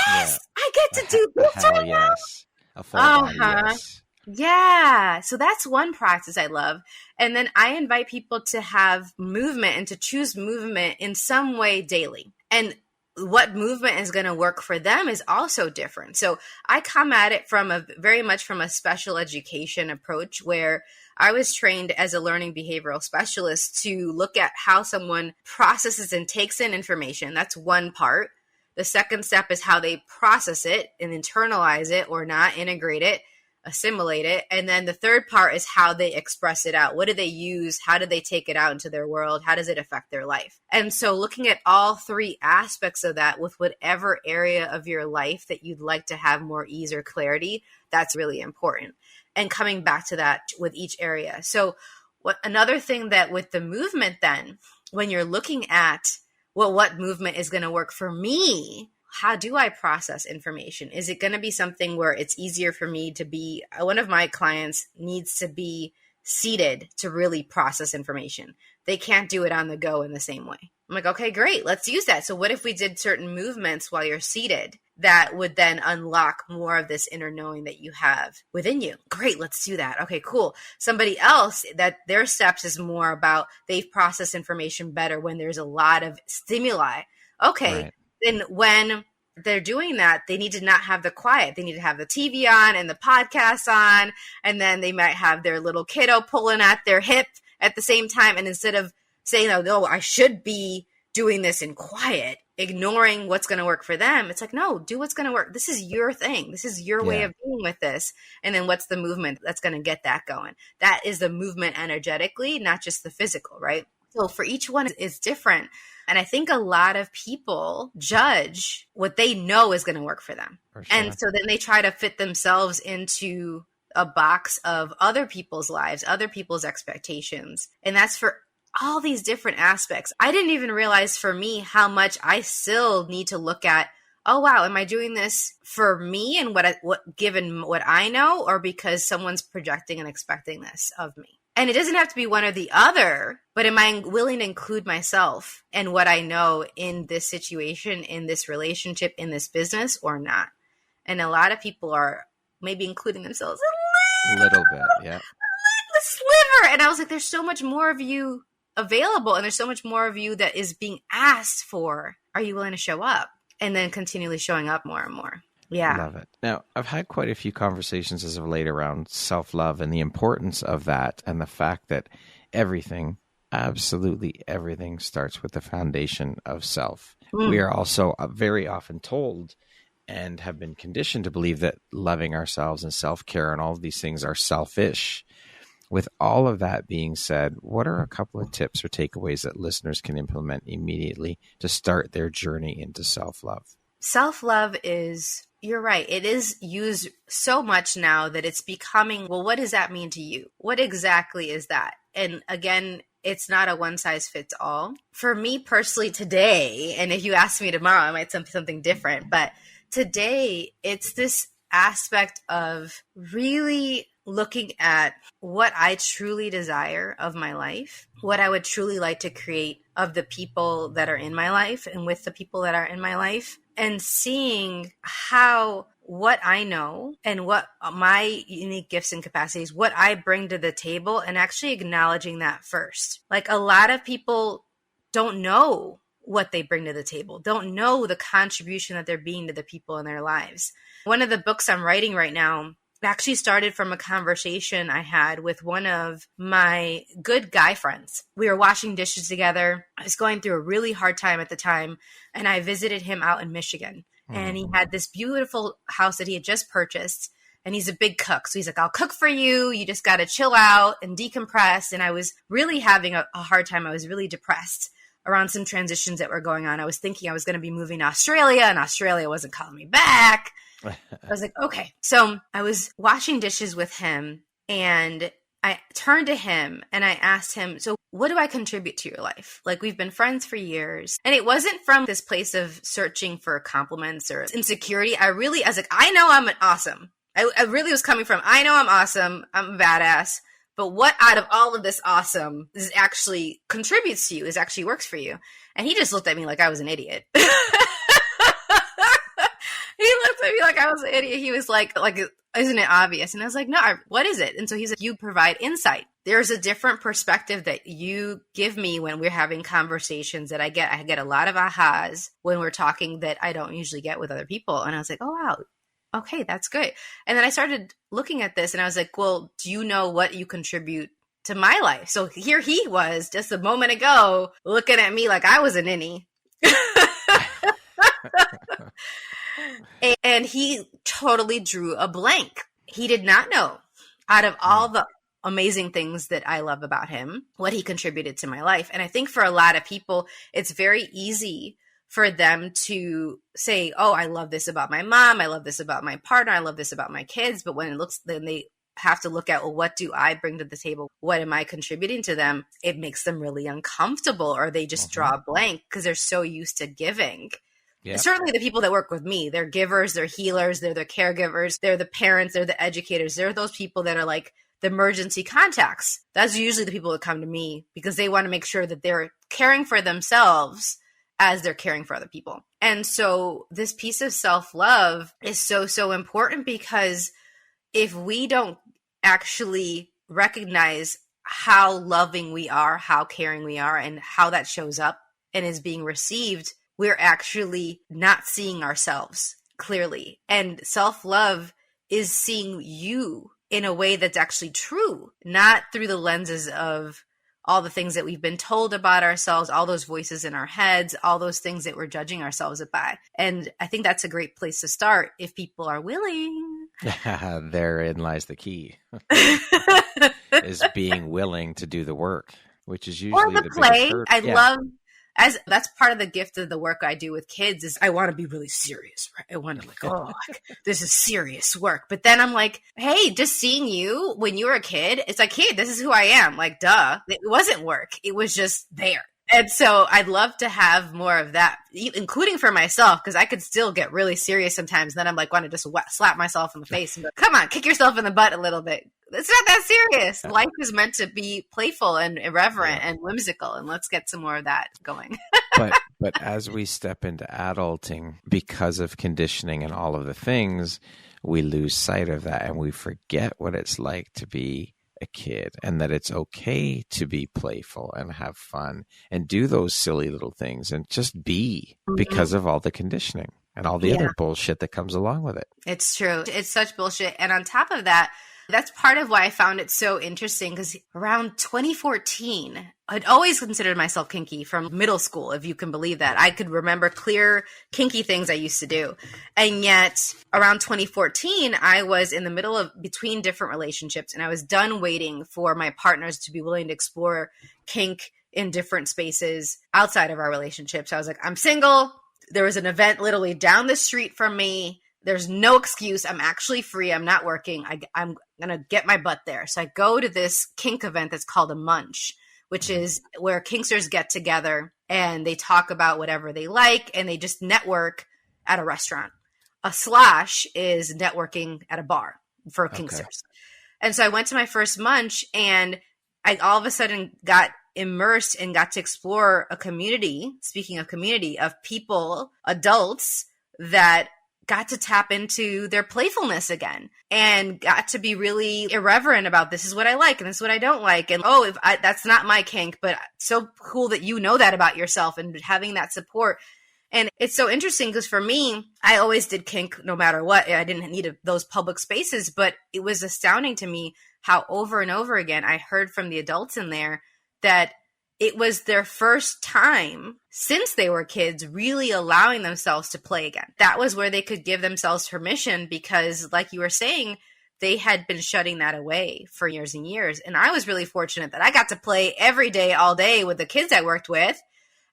Yes! I get to do this right now! Yes. A full body yes. Yeah. So that's one practice I love. And then I invite people to have movement and to choose movement in some way daily. And what movement is going to work for them is also different. So I come at it from very much from a special education approach where I was trained as a learning behavioral specialist to look at how someone processes and takes in information. That's one part. The second step is how they process it and internalize it or not, integrate it, assimilate it. And then the third part is how they express it out. What do they use? How do they take it out into their world? How does it affect their life? And so looking at all three aspects of that with whatever area of your life that you'd like to have more ease or clarity, that's really important. And coming back to that with each area. So another thing that with the movement then, when you're looking at what movement is going to work for me, how do I process information? Is it going to be something where it's easier for me to be, one of my clients needs to be seated to really process information. They can't do it on the go in the same way. I'm like, okay, great. Let's use that. So what if we did certain movements while you're seated that would then unlock more of this inner knowing that you have within you? Great. Let's do that. Okay, cool. Somebody else that their steps is more about they've processed information better when there's a lot of stimuli. Okay. Right. Then when they're doing that, they need to not have the quiet. They need to have the TV on and the podcast on. And then they might have their little kiddo pulling at their hip at the same time. And instead of saying, oh, no, I should be doing this in quiet, ignoring what's going to work for them. It's like, no, do what's going to work. This is your thing. This is your way of being with this. And then what's the movement that's going to get that going? That is the movement energetically, not just the physical, right? So for each one is different. And I think a lot of people judge what they know is going to work for them. For sure. And so then they try to fit themselves into a box of other people's lives, other people's expectations. And that's for all these different aspects. I didn't even realize for me how much I still need to look at, oh, wow, am I doing this for me and given what I know, or because someone's projecting and expecting this of me? And it doesn't have to be one or the other, but am I willing to include myself and what I know in this situation, in this relationship, in this business, or not? And a lot of people are maybe including themselves a little bit, yeah. A sliver. And I was like, there's so much more of you available, and there's so much more of you that is being asked for. Are you willing to show up? And then continually showing up more and more. Yeah. Love it. Now, I've had quite a few conversations as of late around self-love and the importance of that, and the fact that everything, absolutely everything, starts with the foundation of self. We are also very often told and have been conditioned to believe that loving ourselves and self-care and all of these things are selfish. With all of that being said, what are a couple of tips or takeaways that listeners can implement immediately to start their journey into self-love? Self-love is, you're right, it is used so much now that it's becoming, well, what does that mean to you? What exactly is that? And again, it's not a one size fits all. For me personally today, and if you ask me tomorrow, I might say something different, but today it's this aspect of really looking at what I truly desire of my life, what I would truly like to create of the people that are in my life and with the people that are in my life, and seeing how what I know and what my unique gifts and capacities, what I bring to the table, and actually acknowledging that first. Like a lot of people don't know what they bring to the table, don't know the contribution that they're being to the people in their lives. One of the books I'm writing right now actually started from a conversation I had with one of my good guy friends. We were washing dishes together. I was going through a really hard time at the time, and I visited him out in Michigan. And he had this beautiful house that he had just purchased, and he's a big cook. So he's like, I'll cook for you. You just got to chill out and decompress. And I was really having a hard time. I was really depressed around some transitions that were going on. I was thinking I was going to be moving to Australia, and Australia wasn't calling me back. I was like, okay. So I was washing dishes with him, and I turned to him and I asked him, so what do I contribute to your life? Like, we've been friends for years. And it wasn't from this place of searching for compliments or insecurity. I was like, I know I'm awesome. I really was coming from, I know I'm awesome. I'm a badass. But what out of all of this awesome is actually contributes to you, is actually works for you? And he just looked at me like I was an idiot. He looked at me like I was an idiot. He was like, isn't it obvious? And I was like, no, what is it? And so he's like, you provide insight. There's a different perspective that you give me when we're having conversations that I get a lot of ahas when we're talking that I don't usually get with other people. And I was like, oh, wow, okay, that's good. And then I started looking at this and I was like, well, do you know what you contribute to my life? So here he was just a moment ago looking at me like I was a ninny. And he totally drew a blank. He did not know, out of all the amazing things that I love about him, what he contributed to my life. And I think for a lot of people, it's very easy for them to say, oh, I love this about my mom. I love this about my partner. I love this about my kids. But then they have to look at, well, what do I bring to the table? What am I contributing to them? It makes them really uncomfortable, or they just draw a blank because they're so used to giving. Yeah. Certainly the people that work with me, they're givers, they're healers, they're the caregivers, they're the parents, they're the educators. They're those people that are like the emergency contacts. That's usually the people that come to me because they want to make sure that they're caring for themselves as they're caring for other people. And so this piece of self-love is so, so important, because if we don't actually recognize how loving we are, how caring we are, and how that shows up and is being received, we're actually not seeing ourselves clearly. And self-love is seeing you in a way that's actually true, not through the lenses of all the things that we've been told about ourselves, all those voices in our heads, all those things that we're judging ourselves by. And I think that's a great place to start if people are willing. Therein lies the key, is being willing to do the work, which is usually the play. I love, as that's part of the gift of the work I do with kids, is I want to be really serious, right? I want to this is serious work. But then I'm like, hey, just seeing you when you were a kid, it's like, hey, this is who I am. Like, duh. It wasn't work. It was just there. And so I'd love to have more of that, including for myself, because I could still get really serious sometimes. Then I'm like, want to just slap myself in the face and go, come on, kick yourself in the butt a little bit. It's not that serious. Life is meant to be playful and irreverent and whimsical, and let's get some more of that going. But as we step into adulting, because of conditioning and all of the things, we lose sight of that, and we forget what it's like to be a kid, and that it's okay to be playful and have fun and do those silly little things and just be, because of all the conditioning and all the other bullshit that comes along with it. It's true. It's such bullshit. And on top of that, that's part of why I found it so interesting, because around 2014, I'd always considered myself kinky from middle school, if you can believe that. I could remember clear kinky things I used to do. And yet around 2014, I was in the middle of between different relationships, and I was done waiting for my partners to be willing to explore kink in different spaces outside of our relationships. I was like, I'm single. There was an event literally down the street from me. There's no excuse. I'm actually free. I'm not working. I'm going to get my butt there. So I go to this kink event that's called a munch, which is where kinksters get together and they talk about whatever they like, and they just network at a restaurant. A slash is networking at a bar for kinksters. And so I went to my first munch, and I all of a sudden got immersed and got to explore a community, speaking of community, of people, adults that got to tap into their playfulness again and got to be really irreverent about, this is what I like and this is what I don't like. And that's not my kink, but so cool that you know that about yourself, and having that support. And it's so interesting because for me, I always did kink no matter what. I didn't need those public spaces, but it was astounding to me how over and over again I heard from the adults in there that it was their first time since they were kids really allowing themselves to play again. That was where they could give themselves permission, because like you were saying, they had been shutting that away for years and years. And I was really fortunate that I got to play every day, all day with the kids I worked with.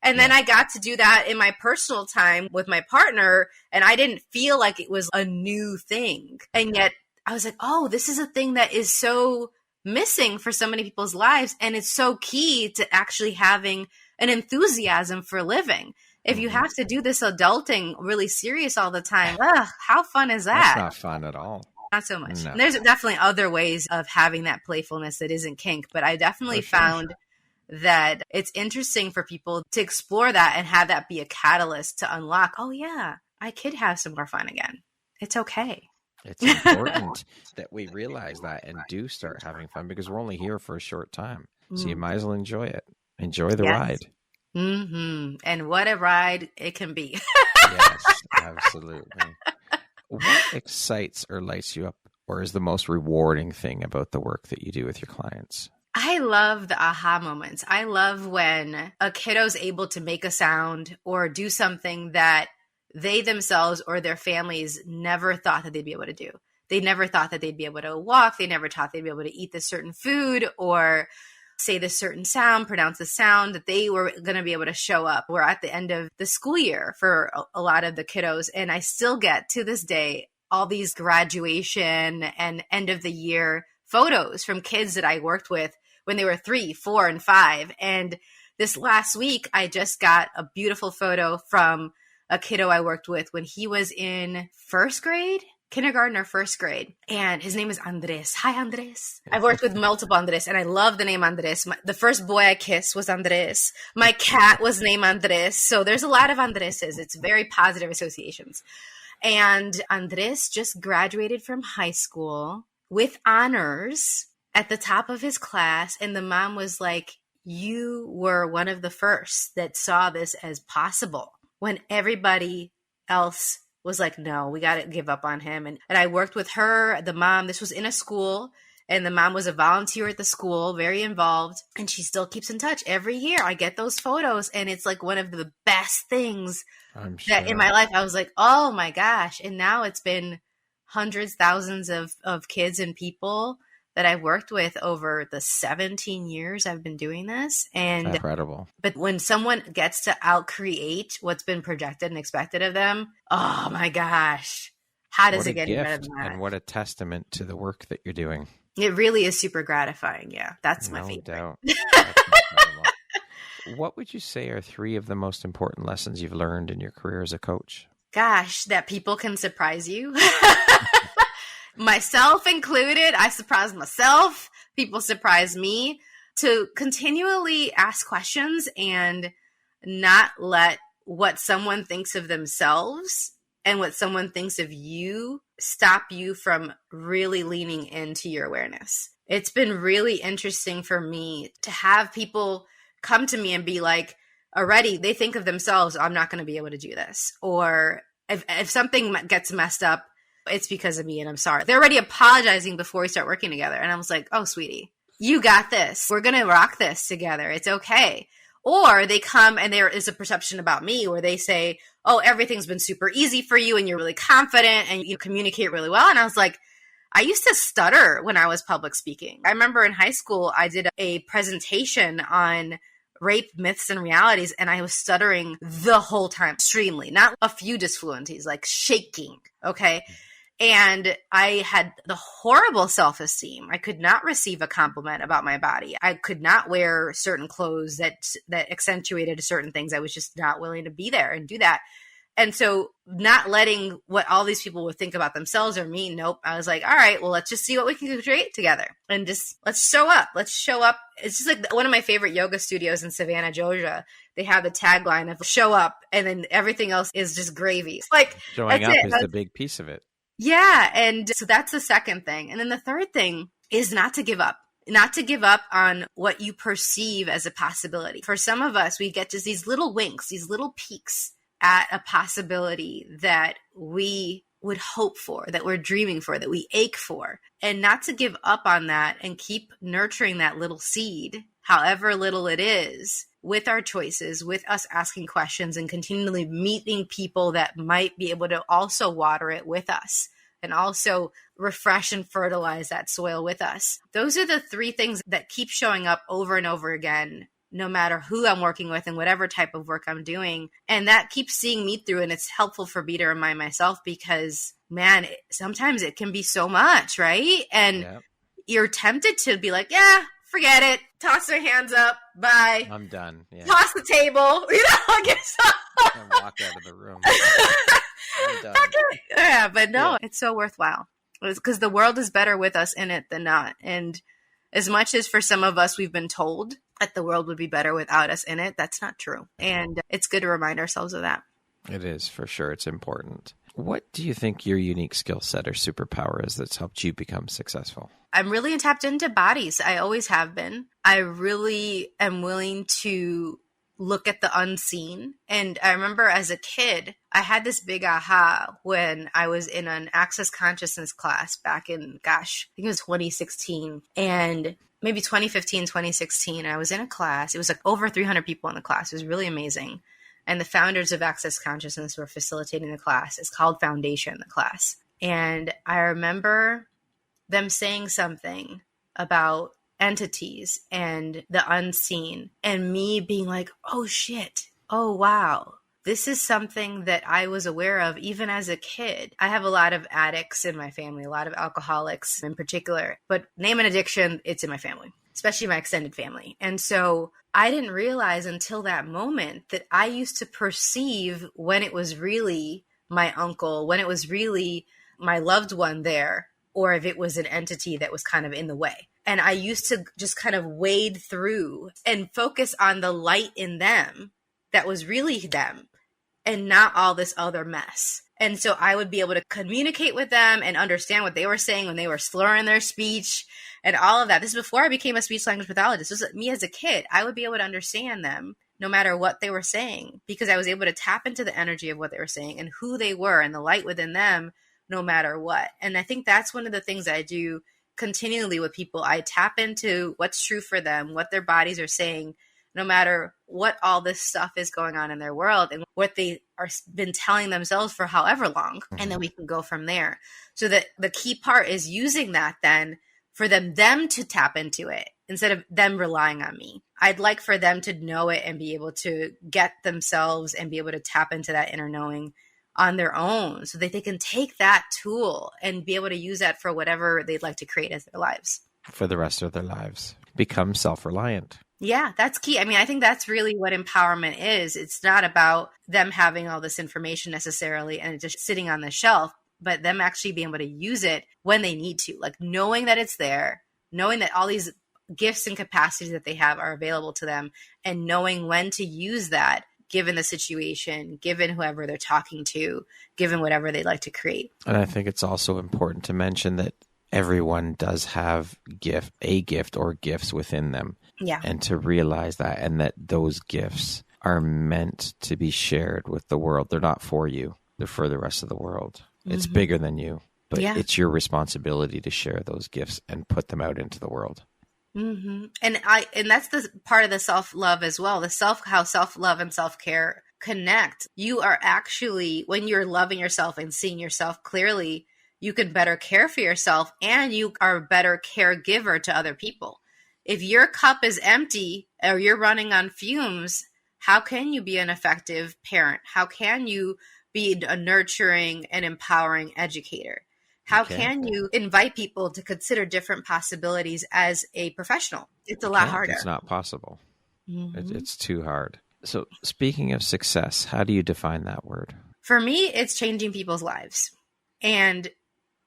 And then I got to do that in my personal time with my partner, and I didn't feel like it was a new thing. And yet I was like, oh, this is a thing that is so missing for so many people's lives. And it's so key to actually having an enthusiasm for living. If you have to do this adulting really serious all the time, how fun is that? That's not fun at all. Not so much. No. And there's definitely other ways of having that playfulness that isn't kink, but I definitely found that it's interesting for people to explore that and have that be a catalyst to unlock, oh yeah, I could have some more fun again. It's okay. It's important that we realize that and do start having fun, because we're only here for a short time. So you might as well enjoy it. Enjoy the ride. Mm-hmm. And what a ride it can be. Yes, absolutely. What excites or lights you up or is the most rewarding thing about the work that you do with your clients? I love the aha moments. I love when a kiddo's able to make a sound or do something that they themselves or their families never thought that they'd be able to do. They never thought that they'd be able to walk. They never thought they'd be able to eat this certain food or say this certain sound, pronounce the sound, that they were going to be able to show up. We're at the end of the school year for a lot of the kiddos. And I still get to this day all these graduation and end of the year photos from kids that I worked with when they were 3, 4, and 5. And this last week, I just got a beautiful photo from a kiddo I worked with when he was in first grade, kindergarten or first grade. And his name is Andres. Hi, Andres. I've worked with multiple Andres, and I love the name Andres. The first boy I kissed was Andres. My cat was named Andres. So there's a lot of Andreses. It's very positive associations. And Andres just graduated from high school with honors at the top of his class. And the mom was like, you were one of the first that saw this as possible, when everybody else was like, no, we got to give up on him. And I worked with her, the mom. This was in a school, and the mom was a volunteer at the school, very involved. And she still keeps in touch every year. I get those photos, and it's like one of the best things that in my life. I was like, oh my gosh. And now it's been hundreds, thousands of kids and people that I've worked with over the 17 years I've been doing this. And incredible. But when someone gets to outcreate what's been projected and expected of them, oh my gosh, how does it get any better than that? And what a testament to the work that you're doing. It really is super gratifying. Yeah, that's my favorite. No doubt. That's incredible. What would you say are 3 of the most important lessons you've learned in your career as a coach? Gosh, that people can surprise you. Myself included. I surprise myself. People surprise me. To continually ask questions and not let what someone thinks of themselves and what someone thinks of you stop you from really leaning into your awareness. It's been really interesting for me to have people come to me and be like, already they think of themselves, I'm not going to be able to do this. Or if something gets messed up, it's because of me and I'm sorry. They're already apologizing before we start working together. And I was like, oh, sweetie, you got this. We're going to rock this together. It's okay. Or they come and there is a perception about me where they say, oh, everything's been super easy for you and you're really confident and you communicate really well. And I was like, I used to stutter when I was public speaking. I remember in high school, I did a presentation on rape myths and realities, and I was stuttering the whole time, extremely, not a few disfluencies, like shaking. Okay. And I had the horrible self-esteem. I could not receive a compliment about my body. I could not wear certain clothes that accentuated certain things. I was just not willing to be there and do that. And so not letting what all these people would think about themselves or me, nope. I was like, all right, well, let's just see what we can create together and just let's show up. Let's show up. It's just like one of my favorite yoga studios in Savannah, Georgia. They have the tagline of show up and then everything else is just gravy. Like showing up is the big piece of it. Yeah. And so that's the second thing. And then the third thing is not to give up. Not to give up on what you perceive as a possibility. For some of us, we get just these little winks, these little peaks at a possibility that we would hope for, that we're dreaming for, that we ache for. And not to give up on that and keep nurturing that little seed, however little it is, with our choices, with us asking questions and continually meeting people that might be able to also water it with us and also refresh and fertilize that soil with us. Those are the 3 things that keep showing up over and over again, no matter who I'm working with and whatever type of work I'm doing. And that keeps seeing me through. And it's helpful for me to remind myself because, man, sometimes it can be so much, right? And you're tempted to be like, yeah, forget it. Toss their hands up. Bye. I'm done. Yeah. Toss the table. You know, I guess. And walk out of the room. I'm done. Yeah, but no, it's so worthwhile. Because the world is better with us in it than not. And as much as for some of us, we've been told that the world would be better without us in it, that's not true. And it's good to remind ourselves of that. It is, for sure. It's important. What do you think your unique skill set or superpower is that's helped you become successful? I'm really tapped into bodies. I always have been. I really am willing to look at the unseen. And I remember as a kid, I had this big aha when I was in an access consciousness class back in, I think it was 2016. And maybe 2015, 2016, I was in a class. It was like over 300 people in the class. It was really amazing. And the founders of Access Consciousness were facilitating the class. It's called Foundation, the class. And I remember them saying something about entities and the unseen, and me being like, oh shit, oh wow. This is something that I was aware of even as a kid. I have a lot of addicts in my family, a lot of alcoholics in particular, but name an addiction, it's in my family, especially my extended family. And so I didn't realize until that moment that I used to perceive when it was really my uncle, when it was really my loved one there, or if it was an entity that was kind of in the way. And I used to just kind of wade through and focus on the light in them that was really them and not all this other mess. And so I would be able to communicate with them and understand what they were saying when they were slurring their speech and all of that. This is before I became a speech language pathologist. This was me as a kid. I would be able to understand them no matter what they were saying because I was able to tap into the energy of what they were saying and who they were and the light within them no matter what. And I think that's one of the things I do continually with people. I tap into what's true for them, what their bodies are saying, no matter what all this stuff is going on in their world and what they are been telling themselves for however long. And then we can go from there. So that the key part is using that then for them to tap into it instead of them relying on me. I'd like for them to know it and be able to get themselves and be able to tap into that inner knowing on their own so that they can take that tool and be able to use that for whatever they'd like to create as their lives. For the rest of their lives. Become self-reliant. Yeah, that's key. I mean, I think that's really what empowerment is. It's not about them having all this information necessarily and just sitting on the shelf, but them actually being able to use it when they need to, like knowing that it's there, knowing that all these gifts and capacities that they have are available to them, and knowing when to use that given the situation, given whoever they're talking to, given whatever they'd like to create. And I think it's also important to mention that everyone does have a gift or gifts within them. Yeah. And to realize that, and that those gifts are meant to be shared with the world. They're not for you. They're for the rest of the world. It's bigger than you, but it's your responsibility to share those gifts and put them out into the world. And that's the part of the self-love as well. How self-love and self-care connect. You are actually, when you're loving yourself and seeing yourself clearly, you can better care for yourself and you are a better caregiver to other people. If your cup is empty or you're running on fumes, how can you be an effective parent? How can you be a nurturing and empowering educator? How can you invite people to consider different possibilities as a professional? It's a lot harder. It's not possible. It's too hard. So speaking of success, how do you define that word? For me, it's changing people's lives. And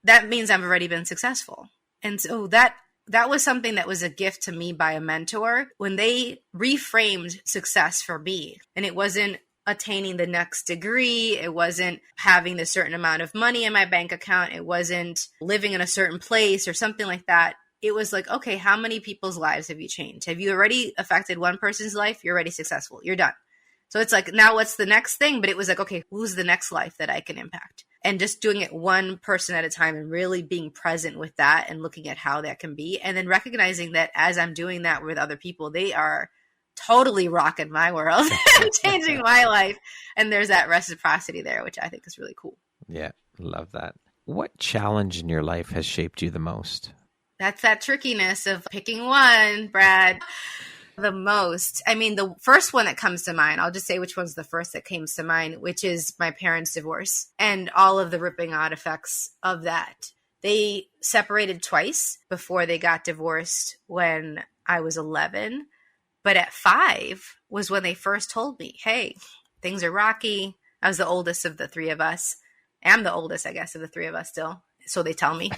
that means I've already been successful. And so that was something that was a gift to me by a mentor when they reframed success for me. And it wasn't attaining the next degree. It wasn't having a certain amount of money in my bank account. It wasn't living in a certain place or something like that. It was like, okay, how many people's lives have you changed? Have you already affected one person's life? You're already successful. You're done. So it's like, now what's the next thing? But it was like, okay, who's the next life that I can impact? And just doing it one person at a time and really being present with that and looking at how that can be. And then recognizing that as I'm doing that with other people, they are totally rocking my world and changing my life. And there's that reciprocity there, which I think is really cool. Yeah, love that. What challenge in your life has shaped you the most? That's that trickiness of picking one, Brad. The most. I mean, the first one that comes to mind, I'll just say which one's the first that came to mind, which is my parents' divorce and all of the ripping out effects of that. They separated twice before they got divorced when I was 11. But at 5 was when they first told me, hey, things are rocky. I was the oldest of the three of us. I'm the oldest, I guess, of the three of us still. So they tell me.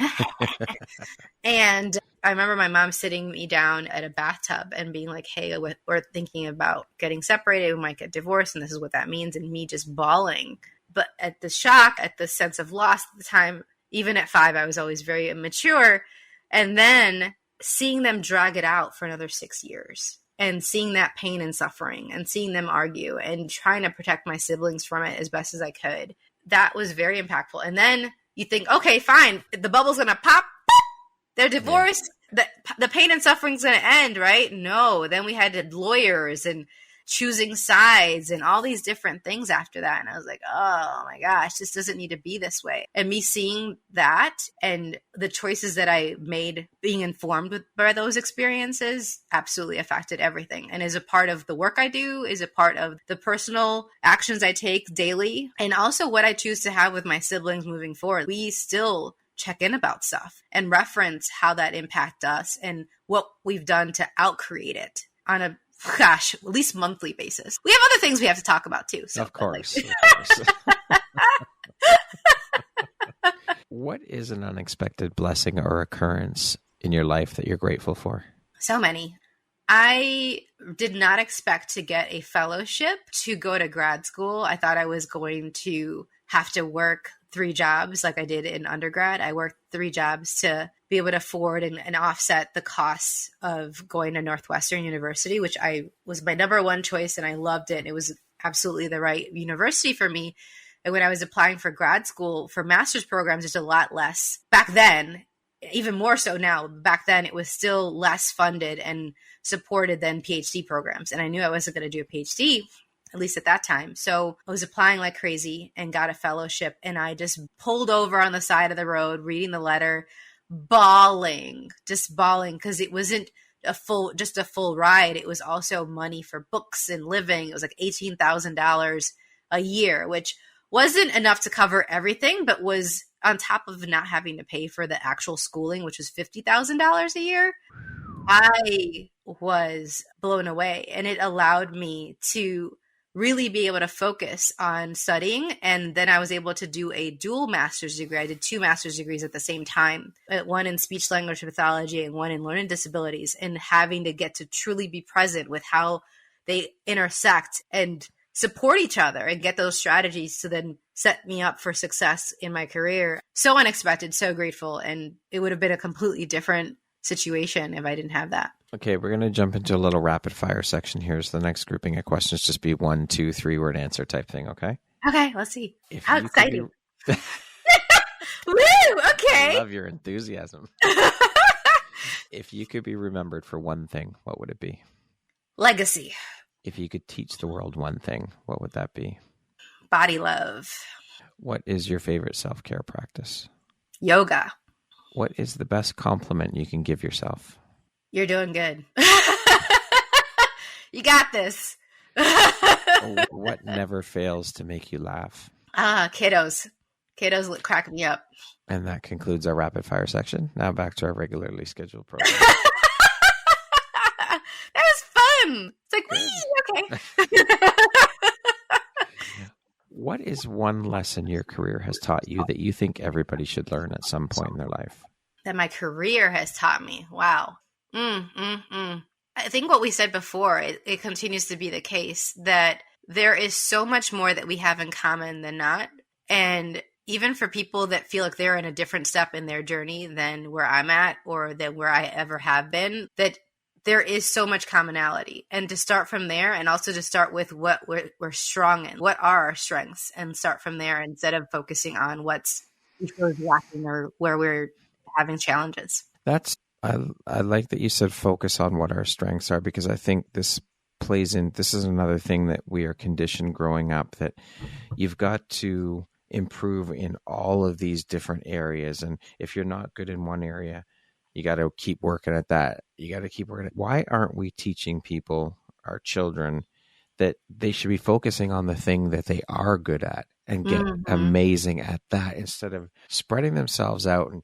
And I remember my mom sitting me down at a bathtub and being like, hey, we're thinking about getting separated. We might get divorced. And this is what that means. And me just bawling. But at the shock, at the sense of loss at the time, even at 5, I was always very immature. And then seeing them drag it out for another 6 years and seeing that pain and suffering and seeing them argue and trying to protect my siblings from it as best as I could. That was very impactful. And then you think, okay, fine, the bubble's going to pop. They're divorced. Yeah. The pain and suffering's going to end, right? No. Then we had lawyers and choosing sides and all these different things after that. And I was like, oh my gosh, this doesn't need to be this way. And me seeing that and the choices that I made being informed by those experiences absolutely affected everything. And is a part of the work I do, is a part of the personal actions I take daily, and also what I choose to have with my siblings moving forward. We still check in about stuff and reference how that impacted us and what we've done to outcreate it on a at least monthly basis. We have other things we have to talk about too. So, of course. What is an unexpected blessing or occurrence in your life that you're grateful for? So many. I did not expect to get a fellowship to go to grad school. I thought I was going to have to work 3 jobs like I did in undergrad. I worked 3 jobs to be able to afford and offset the costs of going to Northwestern University, which was my number one choice, and I loved it. It was absolutely the right university for me. And when I was applying for grad school for master's programs, there's a lot less back then, even more so now. Back then, it was still less funded and supported than PhD programs. And I knew I wasn't going to do a PhD, at least at that time. So I was applying like crazy and got a fellowship. And I just pulled over on the side of the road, reading the letter, bawling, because it wasn't just a full ride. It was also money for books and living. It was like $18,000 a year, which wasn't enough to cover everything, but was on top of not having to pay for the actual schooling, which was $50,000 a year. I was blown away, and it allowed me to really be able to focus on studying. And then I was able to do a dual master's degree. I did 2 master's degrees at the same time, one in speech language pathology and one in learning disabilities, and having to get to truly be present with how they intersect and support each other and get those strategies to then set me up for success in my career. So unexpected, so grateful. And it would have been a completely different situation if I didn't have that. Okay, we're going to jump into a little rapid fire section here. So the next grouping of questions just be 1, 2, 3 word answer type thing, okay? Okay, let's see. How exciting. Woo, okay. I love your enthusiasm. If you could be remembered for one thing, what would it be? Legacy. If you could teach the world one thing, what would that be? Body love. What is your favorite self-care practice? Yoga. What is the best compliment you can give yourself? You're doing good. You got this. What never fails to make you laugh? Kiddos. Kiddos crack me up. And that concludes our rapid fire section. Now back to our regularly scheduled program. That was fun. It's like, wee, okay. What is one lesson your career has taught you that you think everybody should learn at some point in their life? That my career has taught me. Wow. I think what we said before, it continues to be the case, that there is so much more that we have in common than not. And even for people that feel like they're in a different step in their journey than where I'm at or than where I ever have been, that there is so much commonality. And to start from there, and also to start with what we're strong in, what are our strengths, and start from there instead of focusing on what's lacking or where we're having challenges. I like that you said focus on what our strengths are, because I think this is another thing that we are conditioned growing up, that you've got to improve in all of these different areas. And if you're not good in one area, you got to keep working at that. You got to keep working at. Why aren't we teaching people, our children, that they should be focusing on the thing that they are good at and get amazing at that, instead of spreading themselves out and,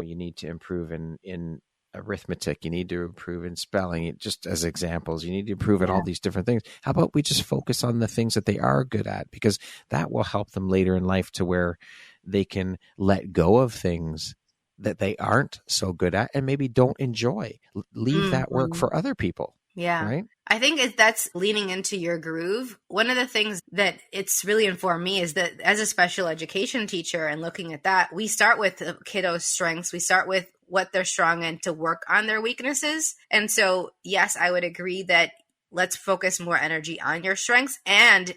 you need to improve in arithmetic, you need to improve in spelling, just as examples, you need to improve at all these different things. How about we just focus on the things that they are good at, because that will help them later in life to where they can let go of things that they aren't so good at and maybe don't enjoy. Leave that work for other people. Yeah. Right? I think that's leaning into your groove. One of the things that it's really informed me is that as a special education teacher and looking at that, we start with kiddos' strengths. We start with what they're strong in to work on their weaknesses. And so, yes, I would agree that let's focus more energy on your strengths and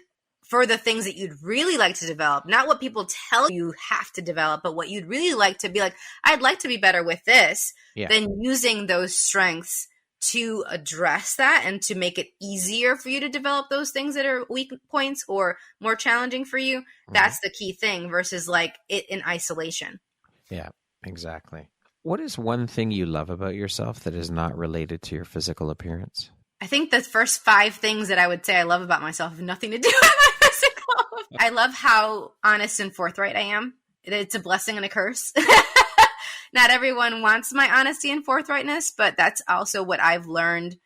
for the things that you'd really like to develop, not what people tell you have to develop, but what you'd really like to be like, I'd like to be better with this, then using those strengths to address that and to make it easier for you to develop those things that are weak points or more challenging for you. That's the key thing versus like it in isolation. Yeah, exactly. What is one thing you love about yourself that is not related to your physical appearance? I think the first 5 things that I would say I love about myself have nothing to do with my physical. I love how honest and forthright I am. It's a blessing and a curse. Not everyone wants my honesty and forthrightness, but that's also what I've learned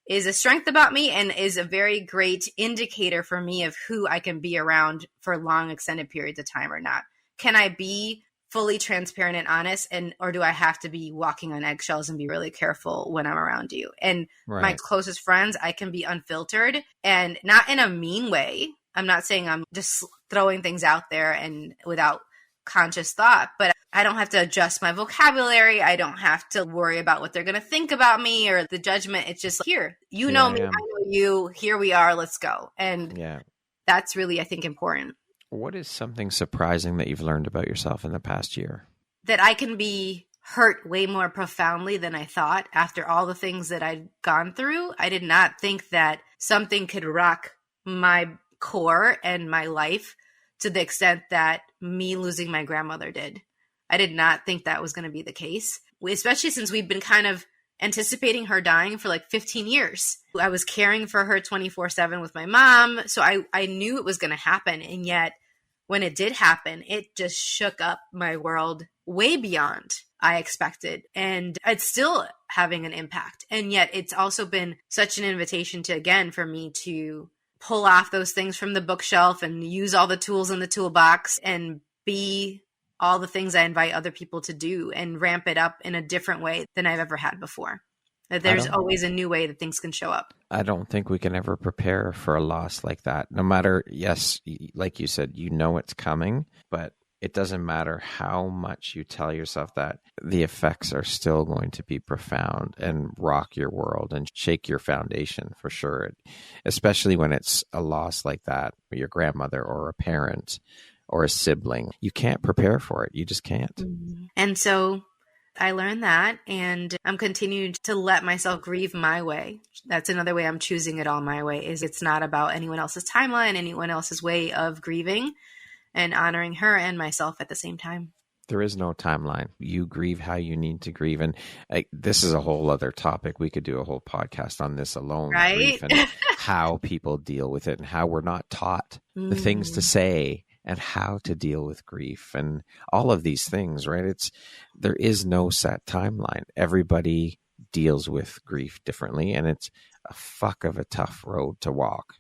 is a strength about me and is a very great indicator for me of who I can be around for long extended periods of time or not. Can I be fully transparent and honest, or do I have to be walking on eggshells and be really careful when I'm around you? And my closest friends, I can be unfiltered and not in a mean way. I'm not saying I'm just throwing things out there and without conscious thought, but I don't have to adjust my vocabulary. I don't have to worry about what they're going to think about me or the judgment. It's just here, you know me, I know you, here we are, let's go. And that's really, I think, important. What is something surprising that you've learned about yourself in the past year? That I can be hurt way more profoundly than I thought after all the things that I'd gone through. I did not think that something could rock my core and my life to the extent that me losing my grandmother did. I did not think that was going to be the case, especially since we've been kind of anticipating her dying for like 15 years. I was caring for her 24/7 with my mom. So I knew it was going to happen. And yet when it did happen, it just shook up my world way beyond I expected. And it's still having an impact. And yet it's also been such an invitation to, again, for me to pull off those things from the bookshelf and use all the tools in the toolbox and be all the things I invite other people to do and ramp it up in a different way than I've ever had before. That there's always a new way that things can show up. I don't think we can ever prepare for a loss like that. No matter, yes, like you said, you know it's coming, but it doesn't matter how much you tell yourself that, the effects are still going to be profound and rock your world and shake your foundation for sure. Especially when it's a loss like that, your grandmother or a parent or a sibling. You can't prepare for it. You just can't. Mm-hmm. And so I learned that, and I'm continuing to let myself grieve my way. That's another way I'm choosing it all my way, is it's not about anyone else's timeline, anyone else's way of grieving, and honoring her and myself at the same time. There is no timeline. You grieve how you need to grieve. And this is a whole other topic. We could do a whole podcast on this alone. Right? Grief and how people deal with it and how we're not taught the things to say and how to deal with grief and all of these things, right? There is no set timeline. Everybody deals with grief differently, and it's a fuck of a tough road to walk.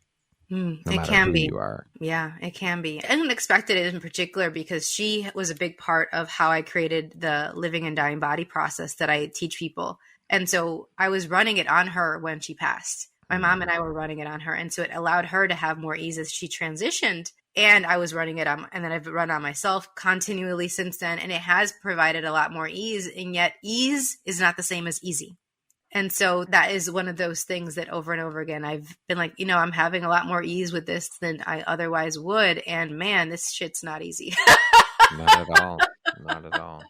No it can be. You are. Yeah, it can be. I unexpected it in particular because she was a big part of how I created the living and dying body process that I teach people. And so I was running it on her when she passed. My mom and I were running it on her. And so it allowed her to have more ease as she transitioned. And I was running it on, and then I've run on myself continually since then. And it has provided a lot more ease. And yet ease is not the same as easy. And so that is one of those things that over and over again, I've been like, I'm having a lot more ease with this than I otherwise would. And man, this shit's not easy. Not at all. Not at all.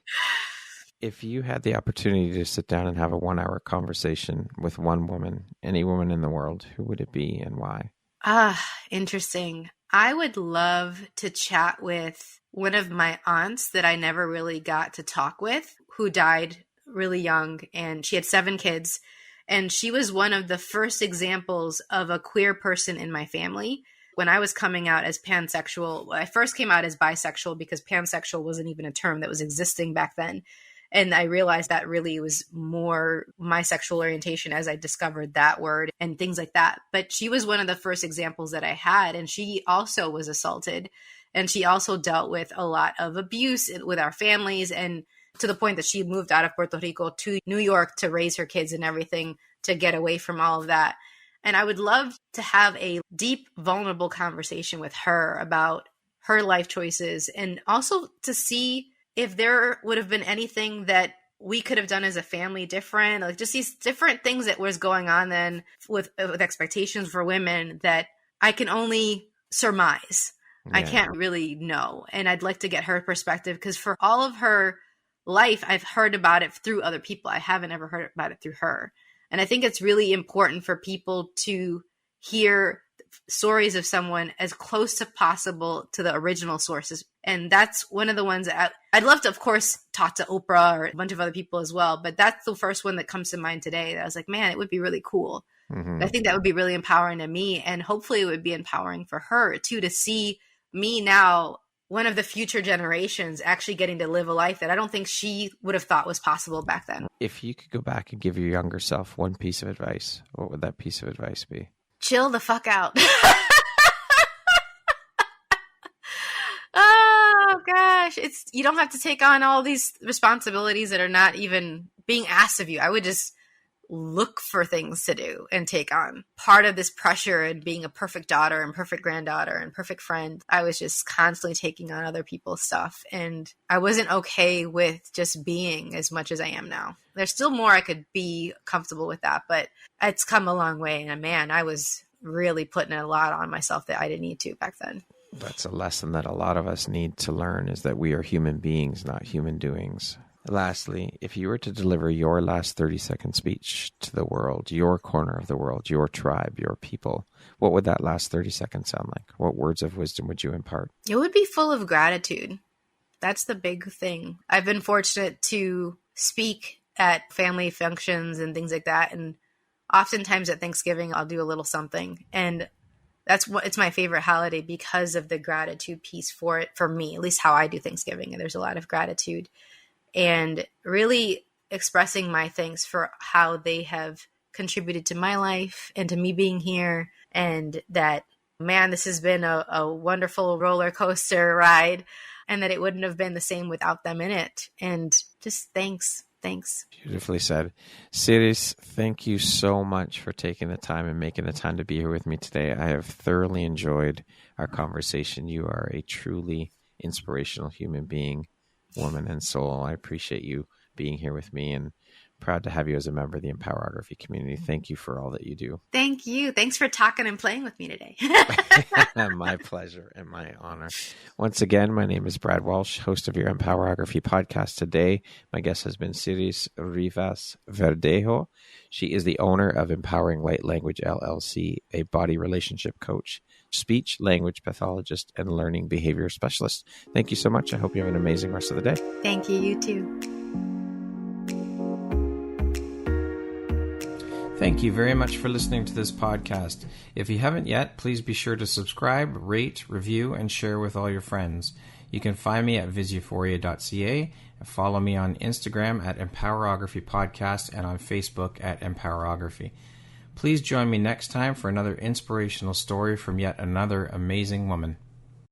If you had the opportunity to sit down and have a 1-hour conversation with one woman, any woman in the world, who would it be and why? Interesting. I would love to chat with one of my aunts that I never really got to talk with, who died really young, and she had 7 kids. And she was one of the first examples of a queer person in my family. When I was coming out as pansexual, I first came out as bisexual because pansexual wasn't even a term that was existing back then. And I realized that really was more my sexual orientation as I discovered that word and things like that. But she was one of the first examples that I had. And she also was assaulted. And she also dealt with a lot of abuse with our families, and to the point that she moved out of Puerto Rico to New York to raise her kids and everything to get away from all of that. And I would love to have a deep, vulnerable conversation with her about her life choices, and also to see if there would have been anything that we could have done as a family different, like just these different things that was going on then with expectations for women that I can only surmise. Yeah. I can't really know. And I'd like to get her perspective, because for all of her life, I've heard about it through other people. I haven't ever heard about it through her. And I think it's really important for people to hear stories of someone as close to possible to the original sources. And that's one of the ones that I'd love to, of course, talk to Oprah or a bunch of other people as well. But that's the first one that comes to mind today. That I was like, man, it would be really cool. Mm-hmm. I think that would be really empowering to me. And hopefully it would be empowering for her too, to see me now, one of the future generations, actually getting to live a life that I don't think she would have thought was possible back then. If you could go back and give your younger self one piece of advice, what would that piece of advice be? Chill the fuck out. Oh gosh, you don't have to take on all these responsibilities that are not even being asked of you. I would just look for things to do and take on. Part of this pressure and being a perfect daughter and perfect granddaughter and perfect friend, I was just constantly taking on other people's stuff. And I wasn't okay with just being as much as I am now. There's still more I could be comfortable with that, but it's come a long way. And man, I was really putting a lot on myself that I didn't need to back then. That's a lesson that a lot of us need to learn, is that we are human beings, not human doings. Lastly, if you were to deliver your last 30-second speech to the world, your corner of the world, your tribe, your people, what would that last 30 seconds sound like? What words of wisdom would you impart? It would be full of gratitude. That's the big thing. I've been fortunate to speak at family functions and things like that. And oftentimes at Thanksgiving, I'll do a little something. And it's my favorite holiday because of the gratitude piece for it, for me, at least how I do Thanksgiving. And there's a lot of gratitude. And really expressing my thanks for how they have contributed to my life and to me being here. And that, man, this has been a wonderful roller coaster ride, and that it wouldn't have been the same without them in it. And just thanks. Thanks. Beautifully said. Siris, thank you so much for taking the time and making the time to be here with me today. I have thoroughly enjoyed our conversation. You are a truly inspirational human being, woman and soul. I appreciate you being here with me, and proud to have you as a member of the Empowerography community. Thank you for all that you do. Thank you. Thanks for talking and playing with me today. My pleasure and my honor. Once again, my name is Brad Walsh, host of your Empowerography podcast. Today, my guest has been Siris Rivas-Verdejo. She is the owner of Empowering Light Language LLC, a body relationship coach, speech language pathologist, and learning behavior specialist. Thank you so much. I hope you have an amazing rest of the day. Thank you. You too. Thank you very much for listening to this podcast. If you haven't yet, please be sure to subscribe, rate, review, and share with all your friends. You can find me at visuphoria.ca and follow me on Instagram at Empowerography Podcast and on Facebook at Empowerography. Please join me next time for another inspirational story from yet another amazing woman.